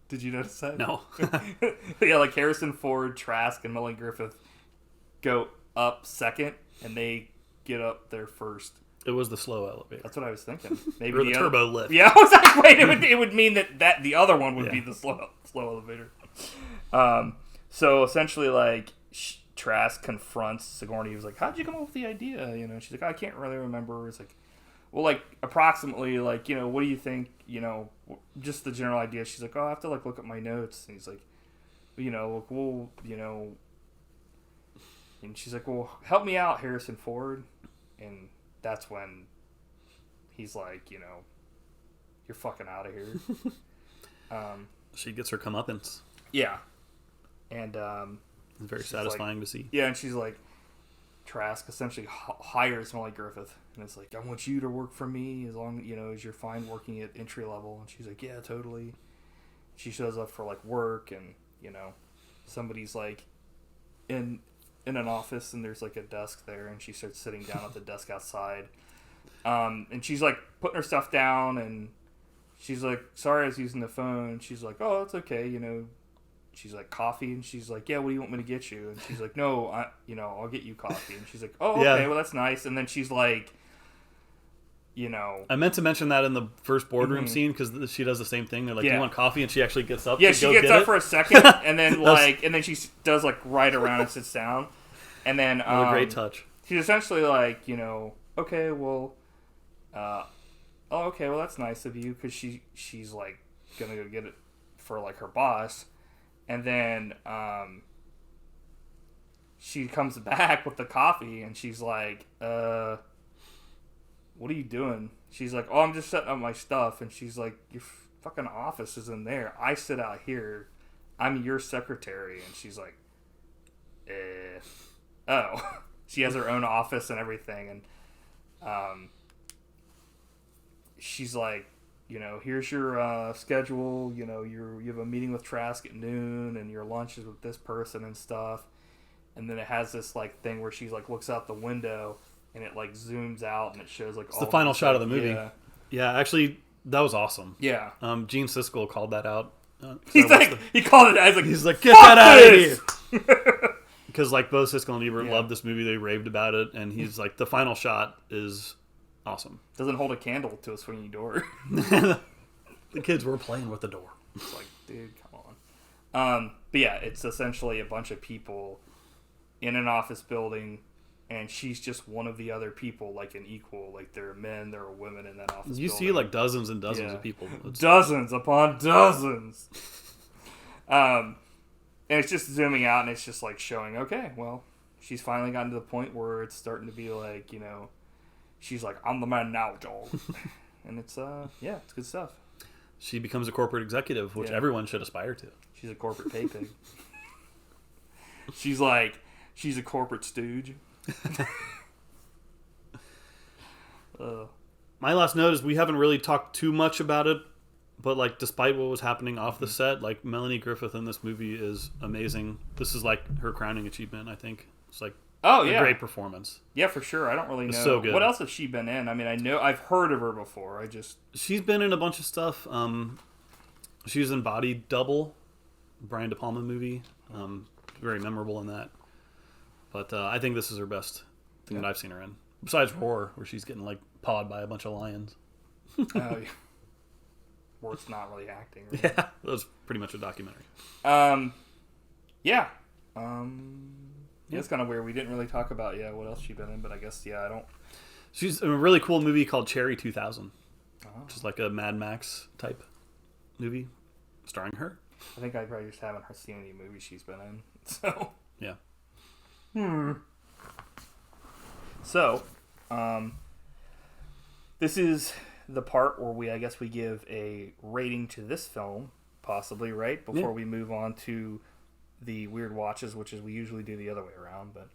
Did you notice that? No. Yeah, like Harrison Ford, Trask, and Melanie Griffith go up second, and they get up there first. It was the slow elevator. That's what I was thinking. Maybe or the turbo lift. Yeah, I was like, wait, it would mean that the other one would be the slow elevator. So essentially, like, Trask confronts Sigourney. He was like, how'd you come up with the idea? You know, she's like, I can't really remember. It's like, well, like, approximately, like, you know, what do you think, you know, just the general idea. She's like, oh, I have to, like, look at my notes. And he's like, you know, look, well, you know, and she's like, well, help me out, Harrison Ford. And that's when he's like, you know, you're fucking out of here. She gets her comeuppance. Yeah. And it's very satisfying to see. Yeah, and she's like, Trask essentially hires Melanie Griffith, and it's like, I want you to work for me as long, you know, as you're fine working at entry level. And she's like, yeah, totally. She shows up for like work, and you know, somebody's like in an office, and there's like a desk there, and she starts sitting down at the desk outside, and she's like putting her stuff down, and she's like, sorry, I was using the phone. And she's like, oh, it's okay, you know. She's like, coffee? And she's like, yeah, what do you want me to get you? And she's like, no, I'll get you coffee. And she's like, oh, okay, well, that's nice. And then she's like, you know. I meant to mention that in the first boardroom scene, because she does the same thing. They're like, do you want coffee? And she actually gets up to go get it. Yeah, she gets up for a second, and then and then she does like right around and sits down. And then a great touch. She's essentially like, you know, okay, well, okay, well, that's nice of you, because she's like gonna go get it for like her boss. And then she comes back with the coffee, and she's like, what are you doing? She's like, oh, I'm just setting up my stuff. And she's like, your fucking office is in there. I sit out here. I'm your secretary. And she's like, oh. She has her own office and everything. And she's like, you know, here's your schedule. You know, you have a meeting with Trask at noon, and your lunch is with this person and stuff. And then it has this like thing where she like looks out the window, and it like zooms out, and it shows like it's all the final shot of the movie. Yeah, actually, that was awesome. Yeah. Gene Siskel called that out. He called it as like, he's like, get that out of here. because like both Siskel and Ebert Yeah. loved this movie. They raved about it, and he's like, the final shot is awesome. Doesn't hold a candle to a swinging door. The kids were playing with the door. It's like, dude, come on. But yeah, it's essentially a bunch of people in an office building, and she's just one of the other people, like an equal. Like there are men, there are women in that office. You building. see like dozens and dozens Yeah. of people. It's, Dozens upon dozens. And it's just zooming out, and it's just like showing, okay, well, she's finally gotten to the point where it's starting to be like, you know, she's like, I'm the man now, dog. And it's it's good stuff. she becomes a corporate executive, which Yeah. everyone should aspire to. She's a corporate pay pig. She's a corporate stooge. My last note is we haven't really talked too much about it, but like despite what was happening off the set, like Melanie Griffith in this movie is amazing. This is like her crowning achievement, I think. It's like Oh a yeah, great performance. yeah, for sure. I don't really know It's so good. what else has she been in. I mean, I know I've heard of her before. She's been in a bunch of stuff. She was in Body Double, Brian De Palma movie. Very memorable in that. But I think this is her best thing that I've seen her in. Besides Roar, where she's getting like pawed by a bunch of lions. Where it's not really acting. Right? Yeah, that was pretty much a documentary. Yeah. It's kind of weird. We didn't really talk about what else she been in, but I guess I don't. She's in a really cool movie called Cherry 2000, which is like a Mad Max type movie starring her. I think I probably just haven't seen any movies she's been in. So. Yeah. So, this is the part where we give a rating to this film, possibly, right? Before we move on to the weird watches, which is we usually do the other way around, but,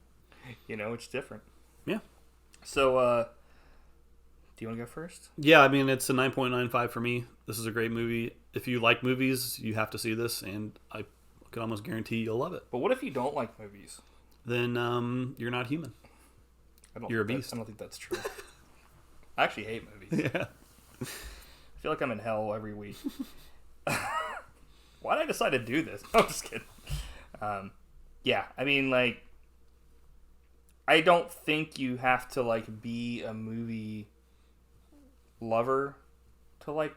it's different. Yeah. So, do you want to go first? Yeah, I mean, it's a 9.95 for me. This is a great movie. If you like movies, you have to see this, and I can almost guarantee you'll love it. But what if you don't like movies? Then you're not human. You're a beast. I don't think that's true. I actually hate movies. Yeah. I feel like I'm in hell every week. Why did I decide to do this? I'm just kidding. Yeah, I mean, like, I don't think you have to, like, be a movie lover to, like,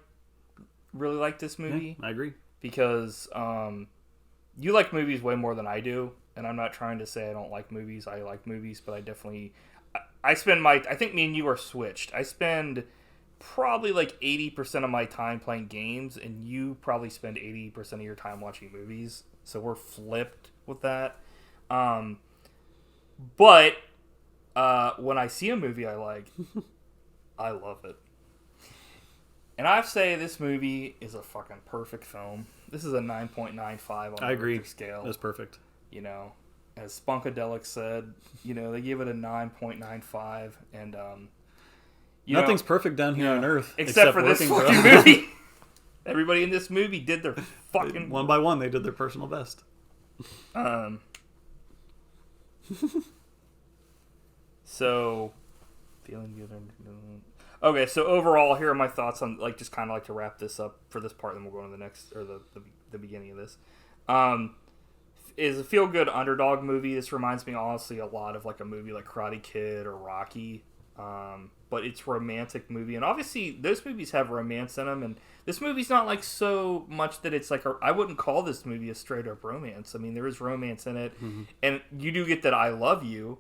really like this movie. Yeah, I agree. Because you like movies way more than I do. And I'm not trying to say I don't like movies. I like movies, but I definitely... I think me and you are switched. I spend probably like 80% of my time playing games, and you probably spend 80% of your time watching movies. So we're flipped with that. But when I see a movie I like, I love it. And I say this movie is a fucking perfect film. This is a 9.95 on the I agree. Richter scale. That's perfect. As Spunkadelic said, they give it a 9.95, and Nothing's perfect down here on Earth except for this working for fucking us. movie. Everybody in this movie did their fucking One by one, they did their personal best. So, feeling good. Okay, so overall, here are my thoughts on just kind of like to wrap this up for this part, and then we'll go to the next or the beginning of this. Is a feel-good underdog movie. This reminds me honestly a lot of like a movie like Karate Kid or Rocky, but it's a romantic movie, and obviously those movies have romance in them, and this movie's not like so much that it's like I wouldn't call this movie a straight-up romance. I mean, there is romance in it, and you do get that I love you,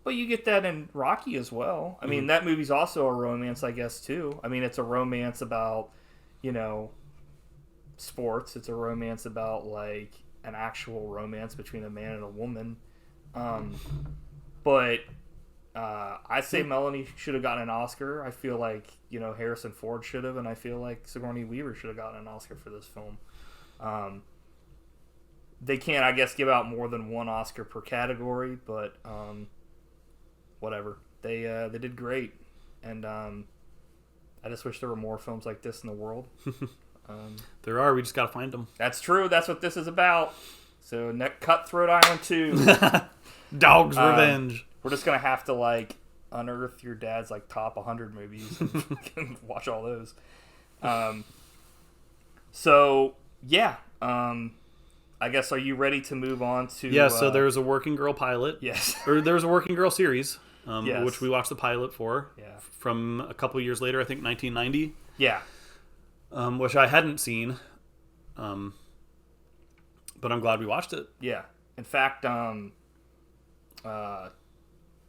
but you get that in Rocky as well. I mean, that movie's also a romance, I guess, too. I mean, it's a romance about, sports. It's a romance about like an actual romance between a man and a woman. But I say Melanie should have gotten an Oscar. I feel like, Harrison Ford should have, and I feel like Sigourney Weaver should have gotten an Oscar for this film. They can't, I guess, give out more than one Oscar per category, but whatever. They did great, and I just wish there were more films like this in the world. There are. We just got to find them. That's true. That's what this is about. So, Cutthroat Island 2. Dog's Revenge. We're just going to have to, unearth your dad's, top 100 movies and watch all those. So, yeah. I guess, are you ready to move on to... Yeah, so there's a Working Girl pilot. Yes. Or there's a Working Girl series, Yes. which we watched the pilot for. Yeah. From a couple years later, I think 1990. Yeah. Which I hadn't seen. But I'm glad we watched it. Yeah. In fact,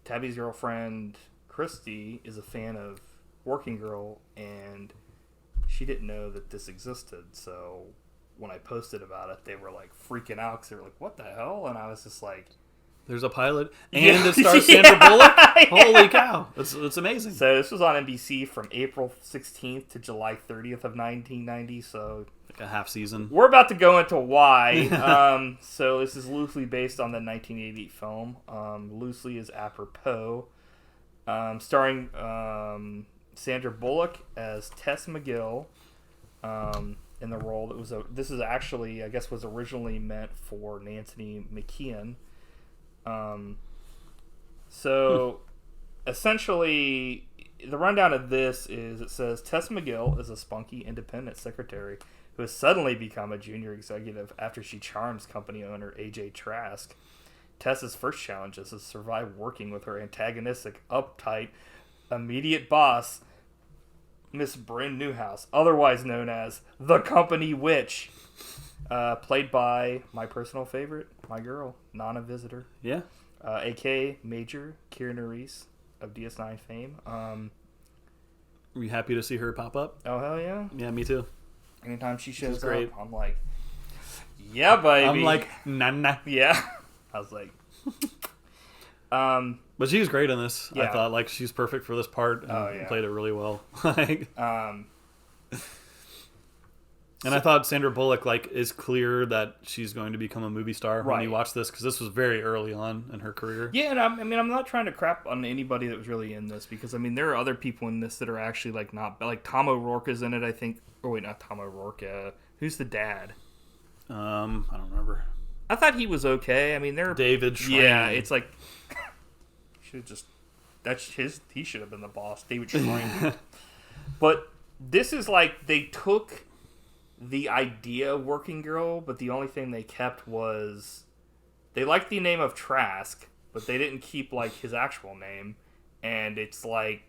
Tabby's girlfriend, Christy, is a fan of Working Girl, and she didn't know that this existed. So when I posted about it, they were like freaking out because they were like, "What the hell?" And I was just like, There's a pilot, and Yeah. it stars Sandra Bullock. Yeah. Holy cow! It's amazing. So this was on NBC from April 16th to July 30th of 1990. So Like a half season. we're about to go into why. So this is loosely based on the 1980 film. Loosely is apropos. Starring Sandra Bullock as Tess McGill in the role that was this is actually, I guess, was originally meant for Nancy McKeon. So essentially, the rundown of this is, it says Tess McGill is a spunky independent secretary who has suddenly become a junior executive after she charms company owner AJ Trask. Tess's first challenge is to survive working with her antagonistic, uptight, immediate boss, Miss Bryn Newhouse, otherwise known as the Company Witch, played by my personal favorite, my girl, Nana Visitor, Yeah. a.k.a. Major Keira Reese of DS9 fame. Were you happy to see her pop up? Oh, hell yeah. Yeah, me too. Anytime she shows up, great. I'm like, yeah, baby. I'm like, nah. yeah. I was like, But she was great in this. Yeah. I thought like she's perfect for this part. And Oh, yeah. played it really well. Like, and so- I thought Sandra Bullock like is clear that she's going to become a movie star when you Right. watch this, because this was very early on in her career. yeah, and I'm not trying to crap on anybody that was really in this, because I mean there are other people in this that are actually like not, like Tom O'Rourke is in it, I think. Oh wait, not Tom O'Rourke. Who's the dad? I don't remember. I thought he was okay. I mean they're David Schramm. yeah, it's like should just he should have been the boss, David Schramm. But this is like they took the idea of Working Girl, but the only thing they kept was they liked the name of Trask, but they didn't keep like his actual name, and it's like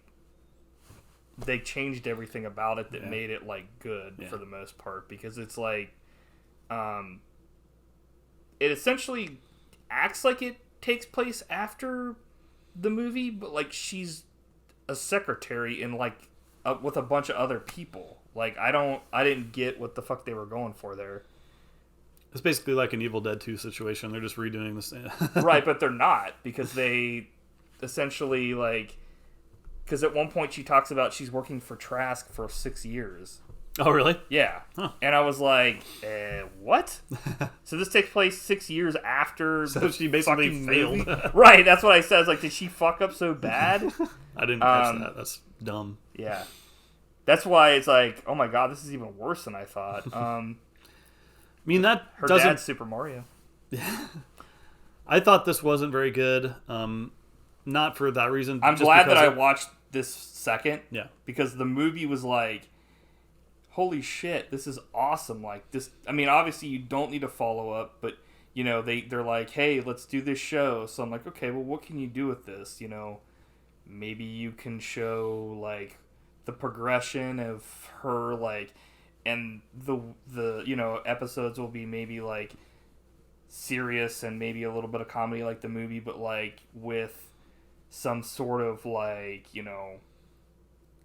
they changed everything about it that made it like good for the most part, because it's like it essentially acts like it takes place after the movie, but like she's a secretary in like with a bunch of other people. Like I didn't get what the fuck they were going for there. It's basically like an Evil Dead 2 situation. They're just redoing this. Right, but they're not, because they essentially like, because at one point she talks about she's working for Trask for 6 years. Oh, really? Yeah. Huh. And I was like, what? So this takes place 6 years after So the she basically fucking failed. movie? Right, that's what I said. I was like, did she fuck up so bad? I didn't catch that. That's dumb. Yeah. That's why it's like, oh my god, this is even worse than I thought. I mean, that Her doesn't... dad's Super Mario. I thought this wasn't very good. Not for that reason. I'm just glad that because I watched this second. Yeah. Because the movie was like, holy shit, this is awesome. Like this, I mean, obviously you don't need a follow up, but you know, they're like, hey, let's do this show. So I'm like, okay, well, what can you do with this? You know, maybe you can show like the progression of her, like, and the you know, episodes will be maybe like serious and maybe a little bit of comedy like the movie, but like with some sort of like, you know,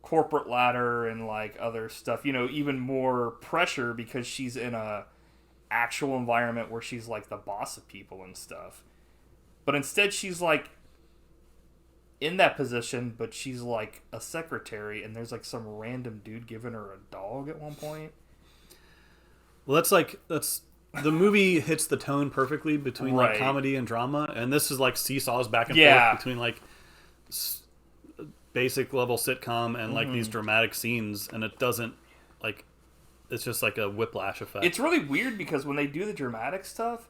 corporate ladder and like other stuff, you know, even more pressure because she's in a actual environment where she's like the boss of people and stuff. But instead she's like in that position, but she's like a secretary, and there's like some random dude giving her a dog at one point. Well, that's the movie hits the tone perfectly between like Right. comedy and drama, and this is like seesaws back and Yeah. forth between like basic level sitcom and like these dramatic scenes, and it doesn't like, it's just like a whiplash effect. It's really weird because when they do the dramatic stuff,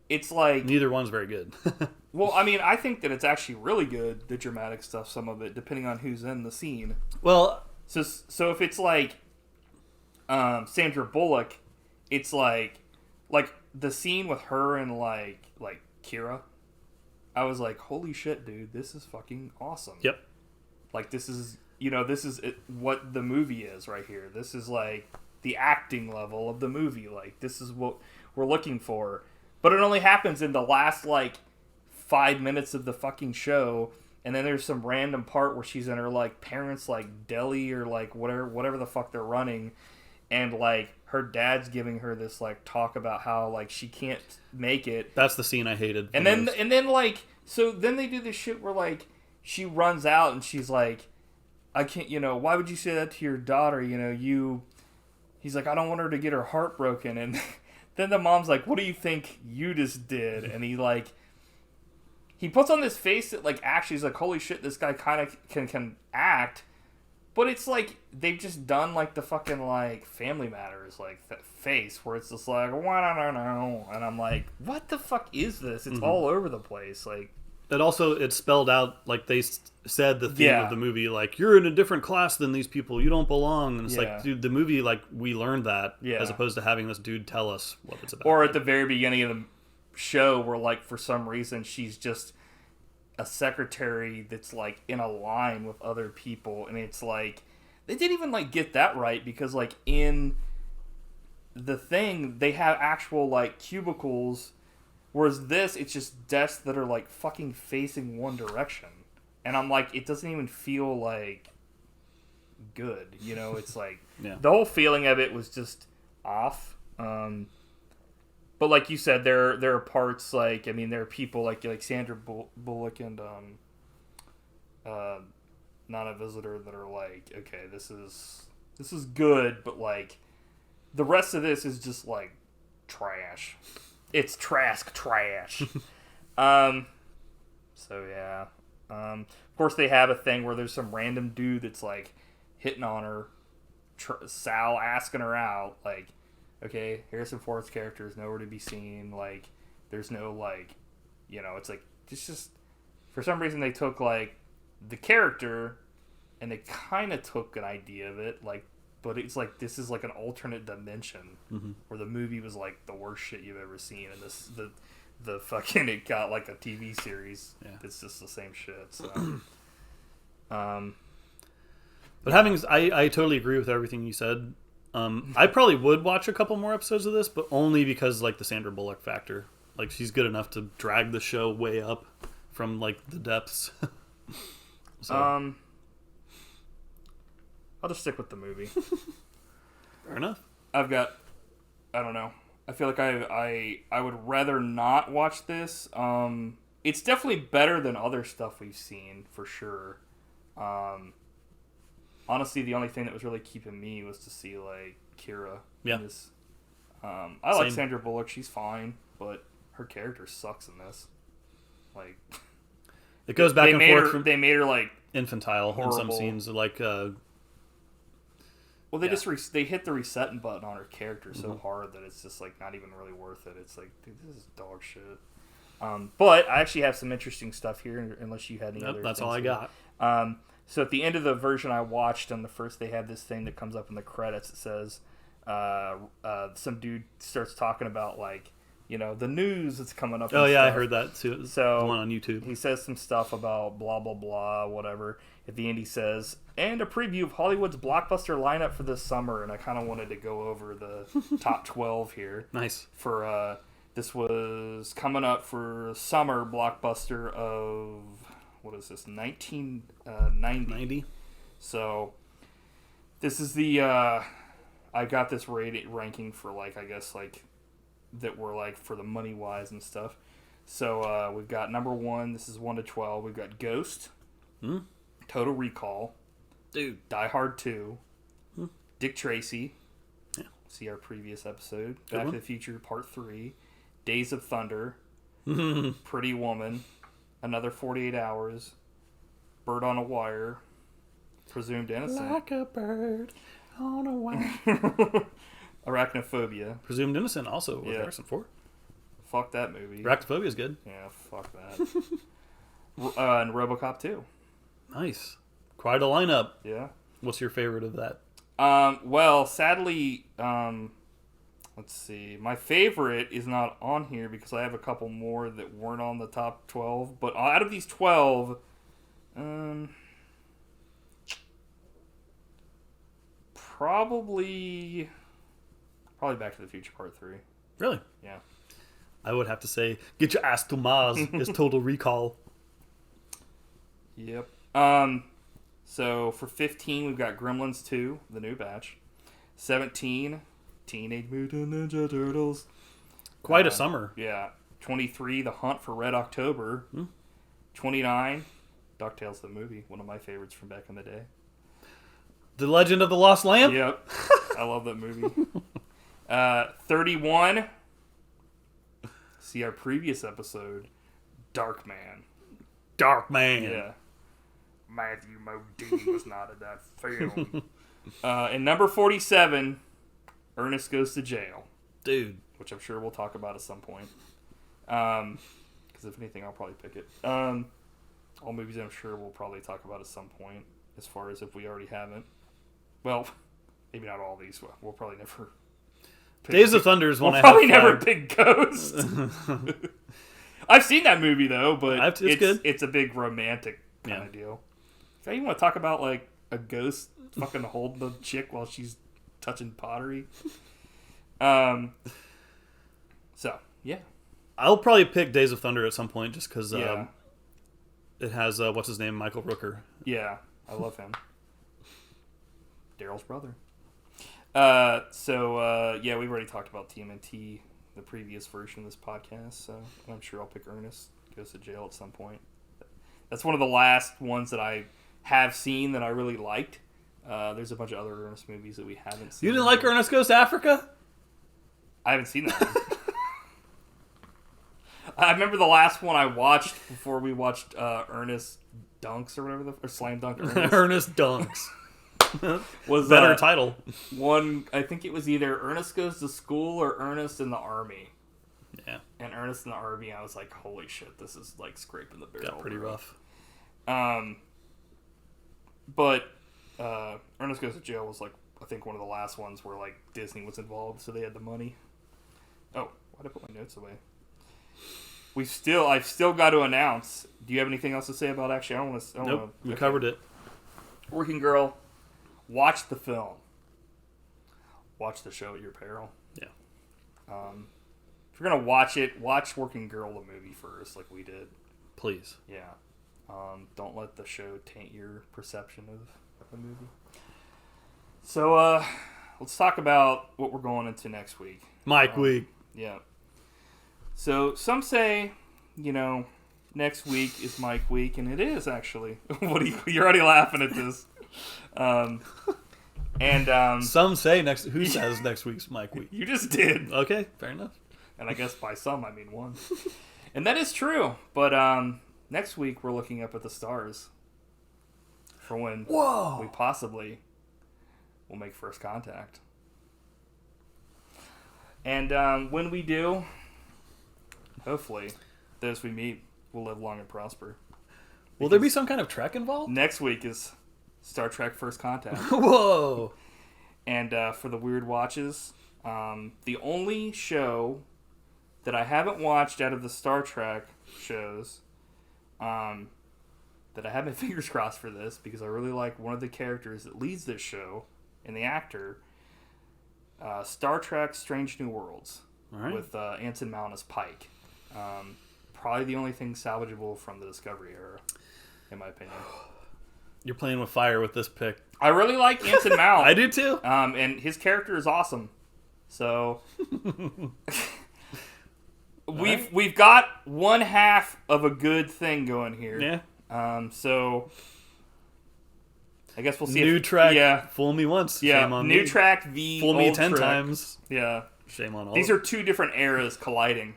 it's like, Neither one's very good. well, I mean, I think that it's actually really good, the dramatic stuff, some of it, depending on who's in the scene. Well, So if it's like Sandra Bullock, it's like like the scene with her and like Kira, I was like, holy shit, dude, this is fucking awesome. Yep. Like this is what the movie is right here. This is like the acting level of the movie. Like this is what we're looking for. But it only happens in the last like 5 minutes of the fucking show, and then there's some random part where she's in her like parents' like deli or like whatever the fuck they're running, and like her dad's giving her this like talk about how like she can't make it. That's the scene I hated. And then like so then they do this shit where like she runs out and she's like, I can't, why would you say that to your daughter? He's like, I don't want her to get her heart broken. And then the mom's like, what do you think you just did? And he puts on this face that like actually is like, holy shit, this guy kind of can act. But it's like they've just done like the fucking like Family Matters like face where it's just like, well, I don't know, and I'm like, what the fuck is this? It's all over the place. Like It spelled out, like they said the theme of the movie, like, you're in a different class than these people, you don't belong. And it's like, dude, the movie, like, we learned that as opposed to having this dude tell us what it's about. Or at the very beginning of the show where like for some reason she's just a secretary that's like in a line with other people, and it's like they didn't even like get that right, because like in the thing they have actual like cubicles, whereas this it's just desks that are like fucking facing one direction, and I'm like, it doesn't even feel like good, it's like the whole feeling of it was just off. But like you said, there are parts like, I mean, there are people like Sandra Bullock and Not a Visitor that are like, okay, this is good, but like the rest of this is just like trash. It's trash. So yeah. Of course they have a thing where there's some random dude that's like hitting on her, Sal asking her out, like, okay, Harrison Ford's character is nowhere to be seen. Like, there's no, like, it's like, it's just, for some reason they took, like, the character, and they kind of took an idea of it, like, but it's like, this is like an alternate dimension, where the movie was, like, the worst shit you've ever seen, and the fucking, it got, like, a TV series. Yeah. It's just the same shit, so. But I totally agree with everything you said. I probably would watch a couple more episodes of this, but only because like the Sandra Bullock factor. Like, she's good enough to drag the show way up from like the depths. So. I'll just stick with the movie. Fair enough. I don't know. I feel like I would rather not watch this. It's definitely better than other stuff we've seen, for sure. Honestly, the only thing that was really keeping me was to see, like, Kira. Yeah. I like Sandra Bullock. She's fine, but her character sucks in this. Like, it goes back and forth. They made her, like, infantile horrible. In some scenes. Like, well, they hit the resetting button on her character so hard that it's just, like, not even really worth it. It's like, dude, this is dog shit. But I actually have some interesting stuff here, unless you had any other that's things all I got. So at the end of the version I watched, on the first, they have this thing that comes up in the credits. It says, some dude starts talking about, like, the news that's coming up. Oh, yeah, I heard that too. So the one on YouTube. He says some stuff about blah, blah, blah, whatever. At the end he says, and a preview of Hollywood's blockbuster lineup for this summer. And I kind of wanted to go over the top 12 here. Nice. For, this was coming up for summer blockbuster of... What is this? 1990. So this is the I got this ranking for, like, I guess, like, that were like for the money wise and stuff. So we've got number 1. This is 1 to 12. We've got Ghost, Total Recall, dude, Die Hard 2, Dick Tracy. Yeah. See our previous episode. Back to the Future Part 3, Days of Thunder, Pretty Woman. Another 48 Hours, Bird on a Wire, Presumed Innocent. Like a bird on a wire. Arachnophobia. Presumed Innocent also with Harrison Ford. Fuck that movie. Arachnophobia is good. Yeah, fuck that. And RoboCop 2. Nice. Quite a lineup. Yeah. What's your favorite of that? Well, sadly, let's see. My favorite is not on here because I have a couple more that weren't on the top 12. But out of these 12, probably Back to the Future Part 3. Really? Yeah. I would have to say, Get Your Ass to Mars is Total Recall. Yep. So for 15, we've got Gremlins 2, the new batch. 17, Teenage Mutant Ninja Turtles. Quite a summer. Yeah. 23, The Hunt for Red October. 29, DuckTales the movie, one of my favorites from back in the day. The Legend of the Lost Lamp? Yep. I love that movie. 31, see our previous episode, Darkman. Darkman. Yeah. Matthew Modine was not in that film. And number 47, Ernest Goes to Jail. Dude. Which I'm sure we'll talk about at some point. Because if anything, I'll probably pick it. All movies I'm sure we'll probably talk about at some point, as far as if we already haven't. Well, maybe not all these. We'll probably never... Days of Thunder is one we'll I have probably never flagged. pick Ghost. I've seen that movie, though, but It's good. It's a big romantic kind of deal. So you want to talk about, like, a ghost fucking holding the chick while she's touching pottery? So, yeah. I'll probably pick Days of Thunder at some point just because Yeah. it has, what's his name, Michael Rooker. Yeah, I love him. Daryl's brother. Yeah, we've already talked about TMNT, the previous version of this podcast, so I'm sure I'll pick Ernest Goes to Jail at some point. That's one of the last ones that I have seen that I really liked. There's a bunch of other Ernest movies that we haven't seen. You didn't like Ernest Goes to Africa? I haven't seen that one. I remember the last one I watched before we watched Ernest Dunks or whatever, or Slam Dunk Ernest. Ernest Dunks. Was Better title. One, I think it was either Ernest Goes to School or Ernest in the Army. Yeah. And Ernest in the Army, I was like, holy shit, this is like scraping the barrel. Got pretty rough. But Ernest Goes to Jail was like, I think one of the last ones where like Disney was involved, so they had the money. Oh, why'd I put my notes away? I've still got to announce. Do you have anything else to say about actually? I don't want to. Nope, we covered it. Working Girl, watch the film. Watch the show at your peril. Yeah. If you're gonna watch it, watch Working Girl the movie first, like we did. Please. Yeah. Don't let the show taint your perception of the movie. So, let's talk about what we're going into next week. Mike Week. Yeah. So, some say, next week is Mike Week, and it is, actually. You're already laughing at this. Some say who says next week's Mike Week? You just did. Okay, fair enough. And I guess by some, I mean one. And that is true. But next week, we're looking up at the stars for when we possibly will make first contact. And when we do, hopefully, those we meet will live long and prosper. Will there be some kind of trek involved? Next week is Star Trek First Contact. Whoa! And for the Weird Watches, the only show that I haven't watched out of the Star Trek shows, that I have my fingers crossed for this, because I really like one of the characters that leads this show, and the actor, Star Trek Strange New Worlds, with Anson Mount as Pike. Probably the only thing salvageable from the Discovery era, in my opinion. You're playing with fire with this pick. I really like Anson Mount. I do too. And his character is awesome. So we've got one half of a good thing going here. Yeah. So I guess we'll see. New track. Fool me once. Yeah. Shame on New me. track v. Fool me old 10 track. times. Yeah. Shame on all. These are two different eras colliding.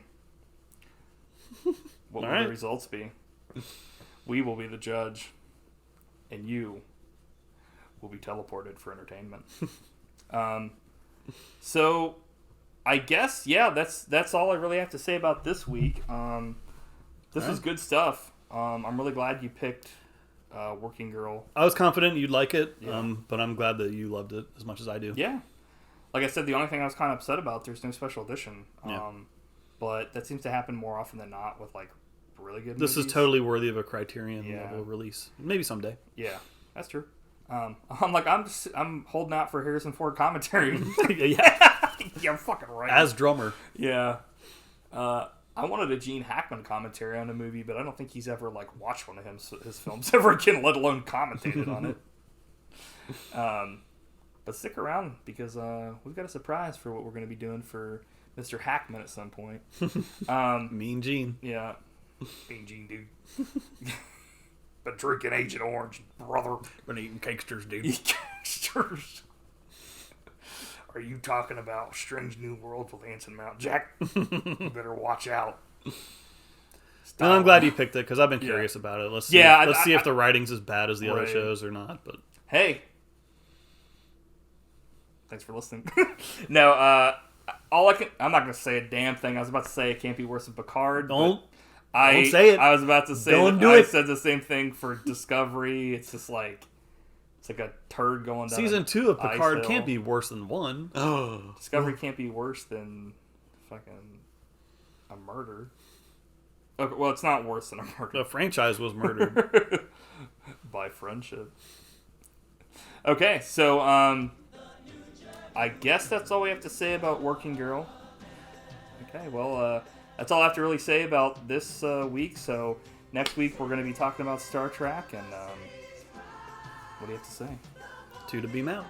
What will right. the results be? We will be the judge, and you will be teleported for entertainment. So I guess that's all I really have to say about this week. This was good stuff. I'm really glad you picked Working Girl. I was confident you'd like it, Yeah. but I'm glad that you loved it as much as I do. Yeah. like I said, the only thing I was kind of upset about, there's no special edition. Yeah. But that seems to happen more often than not with like really good This movies. is totally worthy of a Criterion Yeah. level release. Maybe someday. Yeah, that's true. I'm holding out for Harrison Ford commentary. Yeah. Yeah, I'm fucking right. As drummer. Yeah. I wanted a Gene Hackman commentary on the movie, but I don't think he's ever like watched one of his films ever again, let alone commentated on it. But stick around because we've got a surprise for what we're going to be doing for Mr. Hackman at some point. Mean Gene. Yeah. Mean Gene, dude. Been drinking Agent Orange, brother. Been eating cakesters, dude. Gangsters. Are you talking about Strange New World with Anson Mount Jack? You better watch out. And I'm glad you picked it because I've been curious about it. Let's see. Yeah, Let's see if the writing's as bad as the other Right. shows or not. But Hey. Thanks for listening. No, I'm not going to say a damn thing. I was about to say it can't be worse than Picard. don't Don't say it. I was about to say Don't that do I it. said the same thing for Discovery. It's just like it's like a turd going down. season 2 of ice Picard hill. can't be worse than 1. Oh. Discovery can't be worse than fucking a murder. Okay, well, it's not worse than a murder. The franchise was murdered. By friendship. Okay, so I guess that's all we have to say about Working Girl. Okay, well, that's all I have to really say about this week. So next week we're going to be talking about Star Trek, and what do you have to say? 2 to beam out.